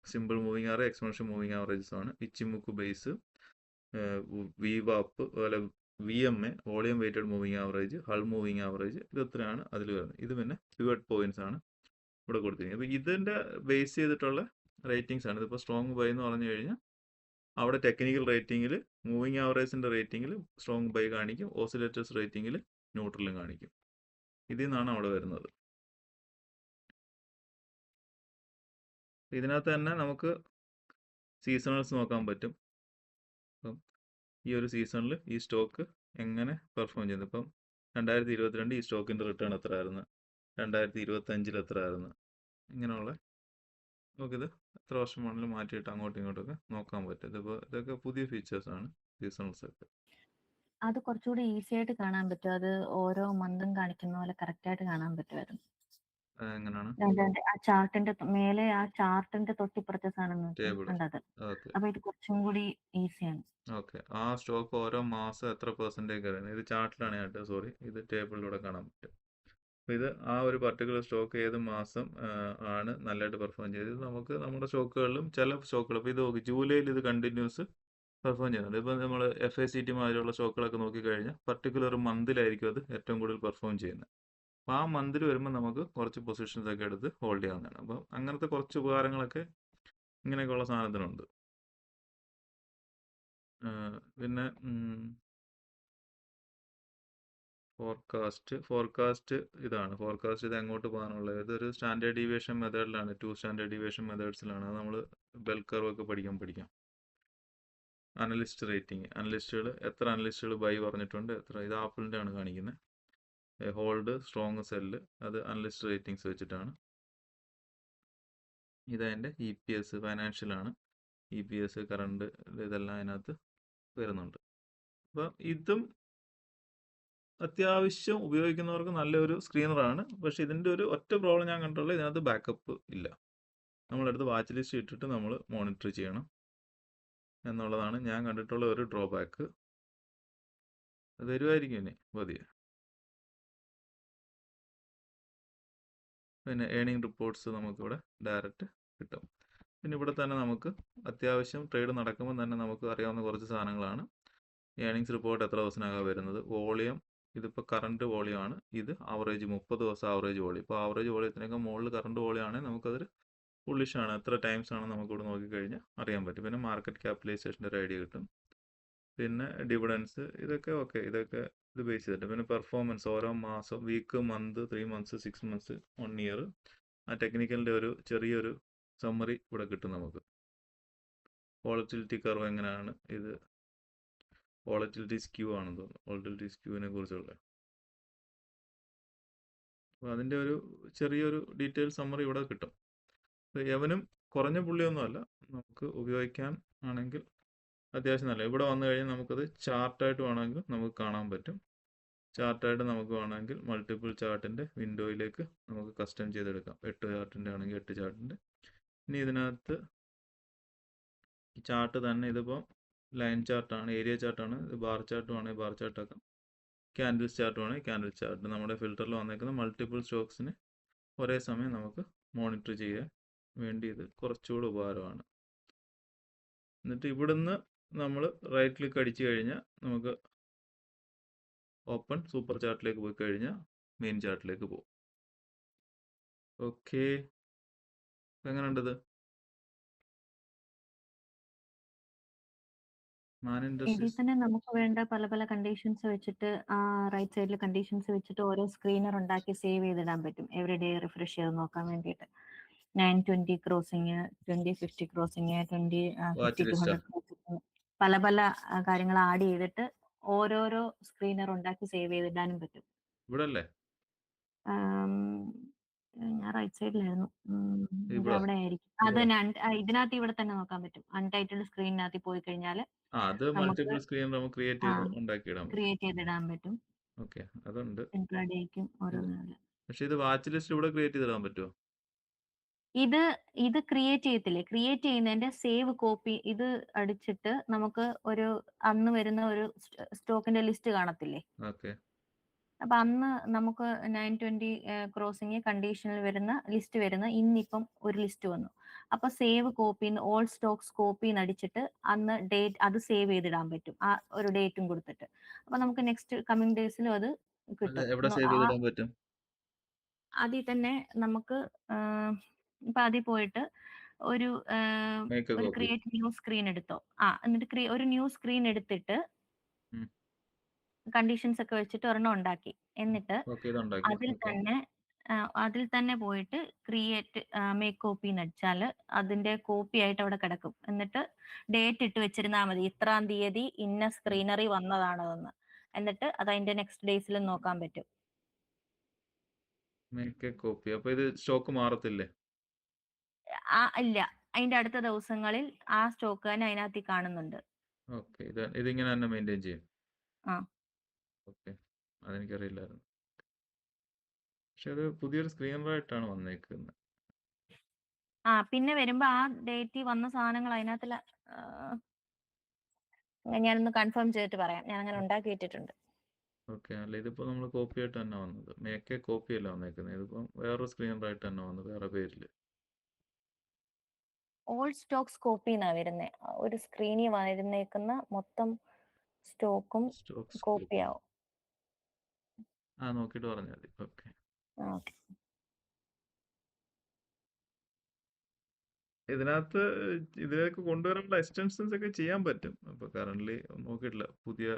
simple moving average, exponential moving averages ആണ്. ഇച്ചിമുക്ക് ബേസ്, VWAP, അതുപോലെ VMA, volume weighted moving average, Hull moving average, ഇത് എത്രയാണ് അതിൽ വരുന്നത്. ഇത് പിന്നെ പിവറ്റ് പോയിന്റ്സ് ആണ് ഇവിടെ കൊടുത്തിരിക്കുന്നത്. അപ്പോൾ ഇതിൻ്റെ ബേസ് ചെയ്തിട്ടുള്ള റേറ്റിംഗ്സ് ആണ്. ഇതിപ്പോൾ സ്ട്രോങ് ബൈ എന്ന് പറഞ്ഞു കഴിഞ്ഞാൽ അവിടെ ടെക്നിക്കൽ റേറ്റിംഗിൽ മൂവിങ് ആവറേജിൻ്റെ റേറ്റിംഗിൽ സ്ട്രോങ് ബൈ കാണിക്കും, ഓസിലേറ്റേഴ്സ് റേറ്റിംഗിൽ ന്യൂട്രലും കാണിക്കും. ഇതിൽ നിന്നാണ് അവിടെ വരുന്നത്. ഇതിനകത്ത് തന്നെ നമുക്ക് സീസണൽസ് നോക്കാൻ പറ്റും. അപ്പം ഈ ഒരു സീസണിൽ ഈ സ്റ്റോക്ക് എങ്ങനെ പെർഫോം ചെയ്യുന്നത്. ഇപ്പം 2022 ഈ സ്റ്റോക്കിൻ്റെ റിട്ടേൺ എത്ര ആയിരുന്നു, 2025 എത്ര ആയിരുന്നു, ഇങ്ങനെയുള്ള നമുക്കിത് എത്ര വർഷം വേണമെങ്കിലും മാറ്റിയിട്ട് അങ്ങോട്ടും ഇങ്ങോട്ടൊക്കെ നോക്കാൻ പറ്റും. ഇതിപ്പോൾ ഇതൊക്കെ പുതിയ ഫീച്ചേഴ്സാണ് സീസണൽസ് ഒക്കെ. അത് കുറച്ചുകൂടി ഈസി ആയിട്ട് കാണാൻ പറ്റും. അത് ഓരോ മന്തും കാണിക്കുന്ന പോലെ കറക്റ്റ് ആയിട്ട് കാണാൻ പറ്റുമായിരുന്നു. എങ്ങനെയാണ് ആ ചാർട്ടിന്റെ മേലെ, ആ ചാർട്ടിന്റെ തൊട്ടിപ്പുറത്തെ സാധനം ടേബിൾ? കണ്ടത്. ഓക്കെ അപ്പൊ ഇത് കുറച്ചും കൂടി ഈസിയാണ്. ഓക്കെ. ആ സ്റ്റോക്ക് ഓരോ മാസം എത്ര പെർസെൻറ്റേജ് വരുന്നത്, ഇത് ചാർട്ടിലാണ് കേട്ടോ, സോറി, ഇത് ടേബിളിലൂടെ കാണാൻ പറ്റും. അപ്പോൾ ഇത് ആ ഒരു പർട്ടിക്കുലർ സ്റ്റോക്ക് ഏത് മാസം ആണ് നല്ലതായിട്ട് പെർഫോം ചെയ്തത്. നമുക്ക് നമ്മുടെ സ്റ്റോക്കുകളിലും ചില സ്റ്റോക്കുകൾ, ഇപ്പോൾ ഇത് നോക്കി ജൂലൈയിൽ ഇത് കണ്ടിന്യൂസ് പെർഫോം ചെയ്യുന്നുണ്ട്. ഇപ്പോൾ നമ്മൾ FACT മാതിരിയുള്ള സ്റ്റോക്കുകളൊക്കെ നോക്കിക്കഴിഞ്ഞാൽ പർട്ടിക്കുലർ മന്തിലായിരിക്കും അത് ഏറ്റവും കൂടുതൽ പെർഫോം ചെയ്യുന്നത്. അപ്പോൾ ആ മന്തിൽ വരുമ്പോൾ നമുക്ക് കുറച്ച് പൊസിഷൻസ് ഒക്കെ എടുത്ത് ഹോൾഡ് ചെയ്യാവുന്നതാണ്. അപ്പോൾ അങ്ങനത്തെ കുറച്ച് ഉപകാരങ്ങളൊക്കെ ഇങ്ങനെയൊക്കെയുള്ള സാധനത്തിനുണ്ട്. പിന്നെ ഫോർകാസ്റ്റ് ഇതാണ്. ഫോർകാസ്റ്റ് ഇത് എങ്ങോട്ട് പോകാനുള്ളത്, ഇതൊരു സ്റ്റാൻഡേർഡ് ഡീവിയേഷൻ മെത്തേഡിലാണ്, 2 സ്റ്റാൻഡേർഡ് ഡീവിയേഷൻ മെത്തേഡ്സിലാണ്. അത് നമ്മൾ ബെൽ കർവ് ഒക്കെ പഠിക്കാം. അനലിസ്റ്റ് റേറ്റിംഗ്, അനലിസ്റ്റുകൾ എത്ര അനലിസ്റ്റുകൾ ബൈ പറഞ്ഞിട്ടുണ്ട്, എത്ര, ഇത് ആപ്പിളിൻ്റെ ആണ് കാണിക്കുന്നത്. ഹോൾഡ്, സ്ട്രോങ്, സെല്ല്, അത് അനലിസ്റ്റ് റേറ്റിംഗ്സ് വെച്ചിട്ടാണ്. ഇതതിൻ്റെ EPS ഫൈനാൻഷ്യലാണ്, EPS കറണ്ട്, ഇതെല്ലാം അതിനകത്ത് വരുന്നുണ്ട്. അപ്പം ഇതും അത്യാവശ്യം ഉപയോഗിക്കുന്നവർക്ക് നല്ലൊരു സ്ക്രീനറാണ്. പക്ഷേ ഇതിൻ്റെ ഒരു ഒറ്റ പ്രോബ്ലം ഞാൻ കണ്ടിട്ടുള്ളത്, ഇതിനകത്ത് ബാക്കപ്പ് ഇല്ല. നമ്മളെടുത്ത് വാച്ച് ലിസ്റ്റ് ഇട്ടിട്ട് നമ്മൾ മോണിറ്റർ ചെയ്യണം എന്നുള്ളതാണ് ഞാൻ കണ്ടിട്ടുള്ള ഒരു ഡ്രോബാക്ക്. അത് വരുമായിരിക്കും ഇനി പതിയെ. പിന്നെ ഏണിംഗ് റിപ്പോർട്ട്സ് നമുക്കിവിടെ ഡയറക്റ്റ് കിട്ടും. പിന്നെ ഇവിടെ തന്നെ നമുക്ക് അത്യാവശ്യം ട്രേഡ് നടക്കുമ്പോൾ തന്നെ നമുക്ക് അറിയാവുന്ന കുറച്ച് സാധനങ്ങളാണ്. ഏണിങ്സ് റിപ്പോർട്ട് എത്ര ദിവസത്തിനകം വരുന്നത്, വോളിയം, ഇതിപ്പോൾ കറണ്ട് വോളിയം ആണ്, ഇത് ആവറേജ് 30 ദിവസം ആവറേജ് വോളിയം. ഇപ്പോൾ ആവറേജ് വോളിയത്തിനൊക്കെ മുകളിൽ കറണ്ട് വോളിയം ആണെങ്കിൽ നമുക്കതൊരു ബുള്ളിഷാണ്. എത്ര ടൈംസ് ആണ് നമുക്കിവിടെ നോക്കിക്കഴിഞ്ഞാൽ അറിയാൻ പറ്റും. പിന്നെ മാർക്കറ്റ് ക്യാപിറ്റലൈസേഷൻ്റെ ഒരു ഐഡിയ കിട്ടും. പിന്നെ ഡിവിഡൻസ്, ഇതൊക്കെ ഓക്കെ, ഇതൊക്കെ ഇത് ബേസ് ചെയ്തിട്ട്. പിന്നെ പെർഫോമൻസ് ഓരോ മാസം, week, month, 3 months, 6 months, 1 year, ആ ടെക്നിക്കലിൻ്റെ ഒരു ചെറിയൊരു സമ്മറി ഇവിടെ കിട്ടും നമുക്ക്. വോളറ്റിലിറ്റി കർവ് എങ്ങനെയാണ്, ഇത് വോളറ്റിലിറ്റി സ്ക്യൂ ആണെന്ന് തോന്നുന്നു, വോളറ്റിലിറ്റി സ്ക്യൂവിനെ കുറിച്ചുള്ള. അപ്പോൾ അതിൻ്റെ ഒരു ചെറിയൊരു ഡീറ്റെയിൽ സമ്മറി ഇവിടെ കിട്ടും. എവനും കുറഞ്ഞ പുള്ളിയൊന്നുമല്ല, നമുക്ക് ഉപയോഗിക്കാൻ ആണെങ്കിൽ അത്യാവശ്യം നല്ല. ഇവിടെ വന്നു കഴിഞ്ഞാൽ നമുക്കത് ചാർട്ടായിട്ട് വേണമെങ്കിൽ നമുക്ക് കാണാൻ പറ്റും. ചാർട്ടായിട്ട് നമുക്ക് വേണമെങ്കിൽ മൾട്ടിപ്പിൾ ചാർട്ടിൻ്റെ വിൻഡോയിലേക്ക് നമുക്ക് കസ്റ്റം ചെയ്തെടുക്കാം. 8 ചാർട്ടിൻ്റെ ആണെങ്കിൽ 8 ചാർട്ടിൻ്റെ. ഇനി ഇതിനകത്ത് ഈ ചാർട്ട് തന്നെ ഇതിപ്പോൾ ലൈൻ ചാർട്ടാണ്, ഏരിയ ചാർട്ടാണ്, ഇത് ബാർ ചാർട്ട് വേണമെങ്കിൽ ബാർ ചാർട്ടാക്കാം, ക്യാൻഡിൽസ് ചാർട്ട് വേണമെങ്കിൽ ക്യാൻഡിൽ ചാർട്ട്. നമ്മുടെ ഫിൽറ്ററിൽ വന്നേക്കുന്ന മൾട്ടിപ്പിൾ സ്റ്റോക്സിന് ഒരേ സമയം നമുക്ക് മോണിറ്റർ ചെയ്യാൻ വേണ്ടി ഇത് കുറച്ചുകൂടി ഉപകാരമാണ്. എന്നിട്ട് ഇവിടുന്ന് നമ്മൾ റൈറ്റ് ക്ലിക്ക് അടിച്ചു കഴിഞ്ഞാൽ നമുക്ക് ഓപ്പൺ സൂപ്പർ ചാർട്ടിലേക്ക് പോയി കഴിഞ്ഞാൽ മെയിൻ ചാർട്ടിലേക്ക് പോകും. ഓക്കെ, എങ്ങനെയുണ്ടത്? മാൻ ഇതിൽ ഇൻഡസ്ട്രീസ് തന്നെ നമുക്ക് വേണ്ട പല പല കണ്ടീഷൻസ് വെച്ചിട്ട് റൈറ്റ് സൈഡിൽ കണ്ടീഷൻസ് വെച്ചിട്ട് ഓരോ സ്ക്രീനർ ഉണ്ടാക്കി സേവ് ചെയ്തിടാൻ പറ്റും. എവറി ഡേ റിഫ്രഷ് ചെയ്ത് നോക്കാൻ വേണ്ടിയിട്ട് 920 crossing, 2050 crossing, 2050 watch to ലിസ്റ്റാ 100 crossing, പല പല കാര്യങ്ങൾ ആഡ് ചെയ്തിട്ട് ഓരോരോ സ്ക്രീനർ ഉണ്ടാക്കി സേവ് ചെയ്തിടാനും പറ്റും. ഇവിടെ അല്ലേ? ആം, ഞാൻ റൈറ്റ് സൈഡിലായിരുന്നു. ഇവിടെ അവിടെ ആയിരിക്കും. അത് തന്നെ ഇതിനകത്ത് ഇവിടെ തന്നെ നോക്കാൻ പറ്റും. അൺടൈറ്റിൽഡ് സ്ക്രീനിനകത്ത് പോയി കഴിഞ്ഞാൽ അത് നമുക്ക് മൾട്ടിപ്പിൾ സ്ക്രീൻ നമുക്ക് ക്രിയേറ്റ് ചെയ്ത് ഉണ്ടാക്കിയിടാൻ പറ്റും. ക്രിയേറ്റ് ചെയ്തിടാൻ പറ്റും. ഓക്കെ, അതുണ്ട്. ഇൻട്രാഡേക്കും ഓരോന്നില്ല. പക്ഷെ ഇത് വാച്ച് ലിസ്റ്റ് ഇവിടെ ക്രിയേറ്റ് ചെയ്തിടാൻ പറ്റുമോ? ഇത് ക്രിയേറ്റ് ചെയ്യത്തില്ലേ? ക്രിയേറ്റ് ചെയ്യുന്നതിന്റെ സേവ് കോപ്പി ഇത് അടിച്ചിട്ട് നമുക്ക് ഒരു അന്ന് വരുന്ന ഒരു സ്റ്റോക്കിന്റെ ലിസ്റ്റ് കാണത്തില്ലേ? ഓക്കെ, അപ്പൊ അന്ന് നമുക്ക് 920 ക്രോസിംഗ് കണ്ടീഷനിൽ വരുന്ന ലിസ്റ്റ് വരുന്ന ഇന്നിപ്പം ഒരു ലിസ്റ്റ് വന്നു. അപ്പൊ save copy all stocks copy അടിച്ചിട്ട് അന്ന് ഡേറ്റ് അത് സേവ് ചെയ്തിടാൻ പറ്റും, ആ ഒരു ഡേറ്റും കൊടുത്തിട്ട്. അപ്പൊ നമുക്ക് നെക്സ്റ്റ് കമ്മിങ് ഡേയ്സിലും അത് കിട്ടും. എവിടെ സേവ് ചെയ്തിടാൻ പറ്റും? അതിൽ തന്നെ നമുക്ക് ഇപ്പൊ അതിൽ പോയിട്ട് ഒരു make A copy. Create new screen എടുത്തോ. എന്നിട്ട് ഒരു ന്യൂ സ്ക്രീൻ എടുത്തിട്ട് കണ്ടീഷൻസ് ഒക്കെ വെച്ചിട്ട് ഒരെണ്ണം ഉണ്ടാക്കി. എന്നിട്ട് ഓക്കെ, ഇതുണ്ടാക്കി. അതിൽ തന്നെ പോയിട്ട് ക്രിയേറ്റ് മേക്ക് കോപ്പി അടിച്ചാൽ അതിന്റെ കോപ്പി ആയിട്ട് അവിടെ കിടക്കും. എന്നിട്ട് ഡേറ്റ് ഇട്ട് വെച്ചിരുന്നാൽ മതി, ഇത്രാം തീയതി ഇന്ന സ്ക്രീനറി വന്നതാണതെന്ന്. എന്നിട്ട് അത് അതിന്റെ നെക്സ്റ്റ് ഡേയ്സിൽ നോക്കാൻ പറ്റും. Make A copy. അപ്പൊ ഇത് സ്റ്റോക്ക് മാറത്തില്ലേ? ഇല്ല, അതിന്റെ അടുത്ത ദിവസങ്ങളിൽ ആ സ്റ്റോക്ക് തന്നെ അതിനകത്ത് കാണുന്നുണ്ട്. ഓക്കെ, ഇതിങ്ങനെ തന്നെ മെയിൻറ്റെയിൻ ചെയ്യും. ആ. ഓക്കെ, അതെനിക്കറിയില്ലായിരുന്നു. പക്ഷെ അത് പുതിയൊരു സ്ക്രീനറായിട്ടാണ് വന്നേക്കുന്നത്. പിന്നെ വരുമ്പോ ആ ഡേറ്റ് വന്ന സാധനങ്ങൾ അതിനകത്തുള്ള ഞാനൊന്ന് കൺഫേം ചെയ്തിട്ട് പറയാം. ഞാൻ അങ്ങനെ ഉണ്ടാക്കി ഇട്ടിട്ടുണ്ട്. ഓക്കെ, അല്ല ഇതിപ്പോ നമ്മൾ കോപ്പി ആയിട്ട് തന്നെ വന്നത്. മേക്ക് എ കോപ്പി അല്ല വന്നേക്കുന്നത്. ഇതിപ്പം വേറൊരു സ്ക്രീനറായിട്ട് തന്നെ വന്നത്, വേറെ പേരില്. ഓൾ സ്റ്റോക്സ് കോപ്പി എന്നാ വരുന്നത്. ഒരു സ്ക്രീനിൽ വരുന്നേക്കുന്ന മൊത്തം സ്റ്റോക്കും സ്റ്റോക്സ് കോപ്പി ആവും. നോക്കിയിട്ട് പറഞ്ഞാൽ മതി. Okay, okay. ഇതിനകത്ത് ഇതിലേക്ക് കൊണ്ടുവരാനുള്ള എക്സ്റ്റൻഷൻസ് ഒക്കെ ചെയ്യാൻ പറ്റും. അപ്പൊ കറന്റ് നോക്കിയിട്ടില്ല. പുതിയ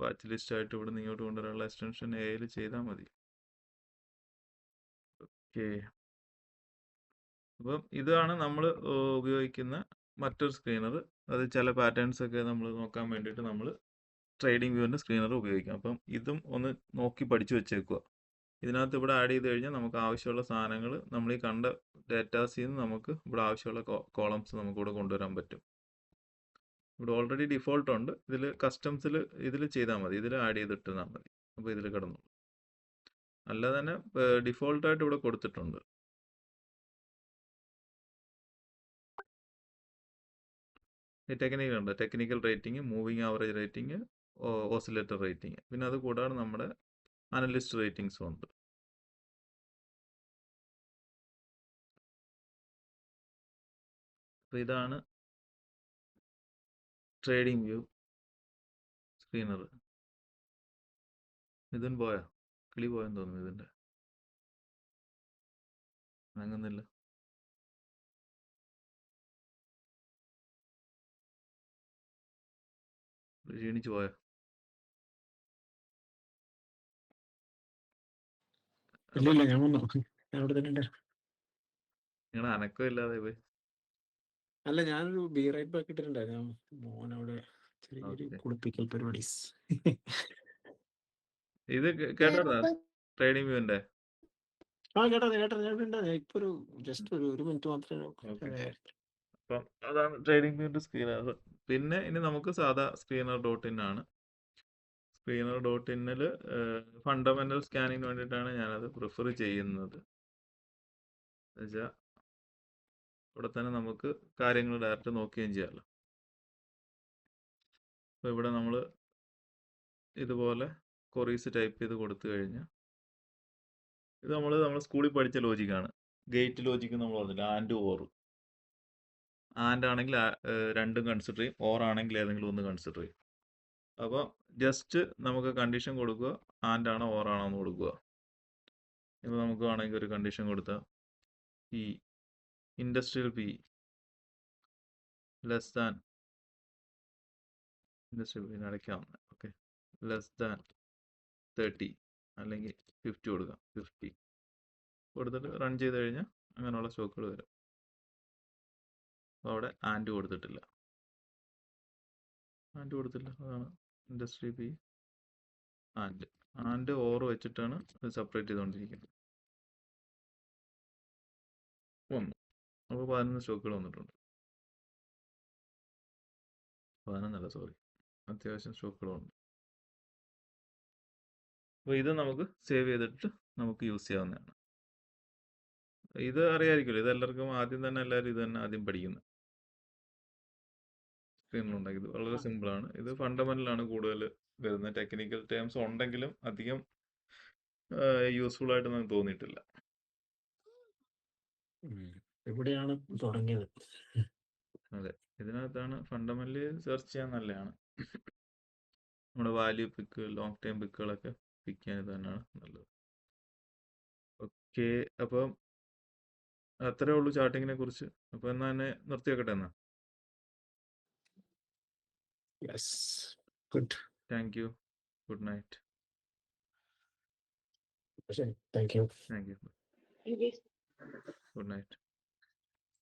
വാച്ച് ലിസ്റ്റ് ആയിട്ട് ഇവിടെ നിന്ന് ഇങ്ങോട്ട് കൊണ്ടുവരാനുള്ള എക്സ്റ്റൻഷൻ എയിൽ ചെയ്താൽ മതി. ഓക്കെ, അപ്പം ഇതാണ് നമ്മൾ ഉപയോഗിക്കുന്ന മറ്റൊരു സ്ക്രീനർ. അത് ചില പാറ്റേൺസ് ഒക്കെ നമ്മൾ നോക്കാൻ വേണ്ടിയിട്ട് നമ്മൾ ട്രേഡിംഗ് വ്യൂവിൻ്റെ സ്ക്രീനർ ഉപയോഗിക്കാം. അപ്പം ഇതും ഒന്ന് നോക്കി പഠിച്ചു വെച്ചേക്കുക. ഇതിനകത്ത് ഇവിടെ ആഡ് ചെയ്ത് കഴിഞ്ഞാൽ നമുക്ക് ആവശ്യമുള്ള സാധനങ്ങൾ നമ്മൾ ഈ കണ്ട ഡേറ്റാസിൽ നിന്ന് നമുക്ക് ഇവിടെ ആവശ്യമുള്ള കോളംസ് നമുക്ക് ഇവിടെ കൊണ്ടുവരാൻ പറ്റും. ഇവിടെ ഓൾറെഡി ഡിഫോൾട്ട് ഉണ്ട്. ഇതിൽ കസ്റ്റംസിൽ ഇതിൽ ചെയ്താൽ മതി, ഇതിൽ ആഡ് ചെയ്തിട്ടാൽ മതി. അപ്പോൾ ഇതിൽ കിടന്നു. അല്ലാതെ തന്നെ ഡിഫോൾട്ടായിട്ട് ഇവിടെ കൊടുത്തിട്ടുണ്ട്. ഈ ടെക്നിക്കൽ ഉണ്ട്, technical rating, moving average rating, oscillator rating, പിന്നെ അത് കൂടാതെ നമ്മുടെ അനലിസ്റ്റ് റേറ്റിംഗ്സും ഉണ്ട്. അപ്പോൾ ഇതാണ് ട്രേഡിംഗ് വ്യൂ സ്ക്രീനർ. ഇതിൻ പോയാ കിളി പോയെന്ന് തോന്നുന്നു. ഇതിൻ്റെ അങ്ങന്നില്ല. ക്ഷീണിച്ചു പോയോ? ഇല്ല ഞാൻ വന്നു. ഞാൻ അവിടെ തന്നെ ഉണ്ടായിരുന്നു. നിങ്ങളെ അനക്കം ഇല്ലാതെ പോയി. അല്ല, ഞാനൊരു ബി റൈറ്റ് ബാക്ക് ഇട്ടിട്ടുണ്ടായിരുന്നു. മോൻ അവിടെ ചെറിയൊരു കുളിപ്പിക്കൽ പരിപാടി. ഇത് കേട്ടാ ട്രേഡിംഗ് വ്യൂവിന്റെ? കേട്ടോ. ഇപ്പൊ ഒരു ജസ്റ്റ് ഒരു മിനിറ്റ് മാത്രമേ. അപ്പം അതാണ് ട്രേഡിംഗ് വ്യൂവിന്റെ സ്ക്രീനർ. പിന്നെ ഇനി നമുക്ക് സാധാ സ്ക്രീനർ .in ആണ്. സ്ക്രീനർ ഡോട്ട് ഇന്നിൽ ഫണ്ടമെന്റൽ സ്കാനിങ്ങിന് വേണ്ടിയിട്ടാണ് ഞാനത് പ്രിഫർ ചെയ്യുന്നത്. എന്നുവെച്ചാൽ ഇവിടെ തന്നെ നമുക്ക് കാര്യങ്ങൾ ഡയറക്റ്റ് നോക്കുകയും ചെയ്യാമല്ലോ. അപ്പോൾ ഇവിടെ നമ്മൾ ഇതുപോലെ കൊറീസ് ടൈപ്പ് ചെയ്ത് കൊടുത്തു കഴിഞ്ഞാൽ ഇത് നമ്മൾ സ്കൂളിൽ പഠിച്ച ലോജിക്കാണ്. ഗേറ്റ് ലോജിക്ക് നമ്മൾ പറഞ്ഞില്ല, ആൻഡ് ഓർ. ആൻഡ് ആണെങ്കിൽ രണ്ടും കൺസിഡർ ചെയ്യും, ഓർ ആണെങ്കിൽ ഏതെങ്കിലും ഒന്ന് കൺസിഡർ ചെയ്യും. അപ്പോൾ ജസ്റ്റ് നമുക്ക് കണ്ടീഷൻ കൊടുക്കുക, ആൻഡ് ആണോ ഓർ ആണോ എന്ന് കൊടുക്കുക. ഇപ്പോൾ നമുക്ക് വേണമെങ്കിൽ ഒരു കണ്ടീഷൻ കൊടുത്താൽ P industrial P less than industrial P അടയ്ക്കാവുന്ന ഓക്കെ ലെസ് ദാൻ 30 അല്ലെങ്കിൽ 50 കൊടുക്കാം. 50 കൊടുത്തിട്ട് റൺ ചെയ്ത് കഴിഞ്ഞാൽ അങ്ങനെയുള്ള സ്റ്റോക്കുകൾ വരും. അപ്പോൾ അവിടെ ആൻഡ് കൊടുത്തിട്ടില്ല. അതാണ് ഇൻഡസ്ട്രി പി ആൻഡ് ഓർ വെച്ചിട്ടാണ് അത് സെപ്പറേറ്റ് ചെയ്തുകൊണ്ടിരിക്കുന്നത്. വന്നു. അപ്പോൾ 11 സ്റ്റോക്കുകൾ വന്നിട്ടുണ്ട്. 11 സോറി, അത്യാവശ്യം സ്റ്റോക്കുകൾ വന്നു. അപ്പോൾ ഇത് നമുക്ക് സേവ് ചെയ്തിട്ട് നമുക്ക് യൂസ് ചെയ്യാവുന്നതാണ്. ഇത് അറിയാമായിരിക്കുമല്ലോ, ഇത് എല്ലാവർക്കും എല്ലാവരും ഇത് തന്നെ ആദ്യം പഠിക്കുന്നത്. സ്ക്രീനിലുണ്ടാക്കിയത് വളരെ സിമ്പിളാണ്. ഇത് ഫണ്ടമെന്റലാണ് കൂടുതൽ വരുന്നത്. ടെക്നിക്കൽ ടേംസ് ഉണ്ടെങ്കിലും അധികം യൂസ്ഫുൾ ആയിട്ട് നമുക്ക് തോന്നിയിട്ടില്ല. എവിടെയാണ് തുടങ്ങിയത്? അതെ, ഇതിനകത്താണ് ഫണ്ടമെന്റലി സെർച്ച് ചെയ്യാൻ നല്ലതാണ്. നമ്മുടെ വാല്യൂ പിക്ക്, ലോങ് ടൈം പിക്കുകളൊക്കെ പിക്ക് ചെയ്യാൻ ഇത് തന്നെയാണ് നല്ലത്. ഓക്കെ, അപ്പം അത്രേ ഉള്ളൂ ചാർട്ടിങ്ങിനെ കുറിച്ച്. അപ്പോൾ എന്നാൽ തന്നെ നിർത്തി വെക്കട്ടെ എന്നാ. Yes, good. Thank you. Good night. Thank you. Good night.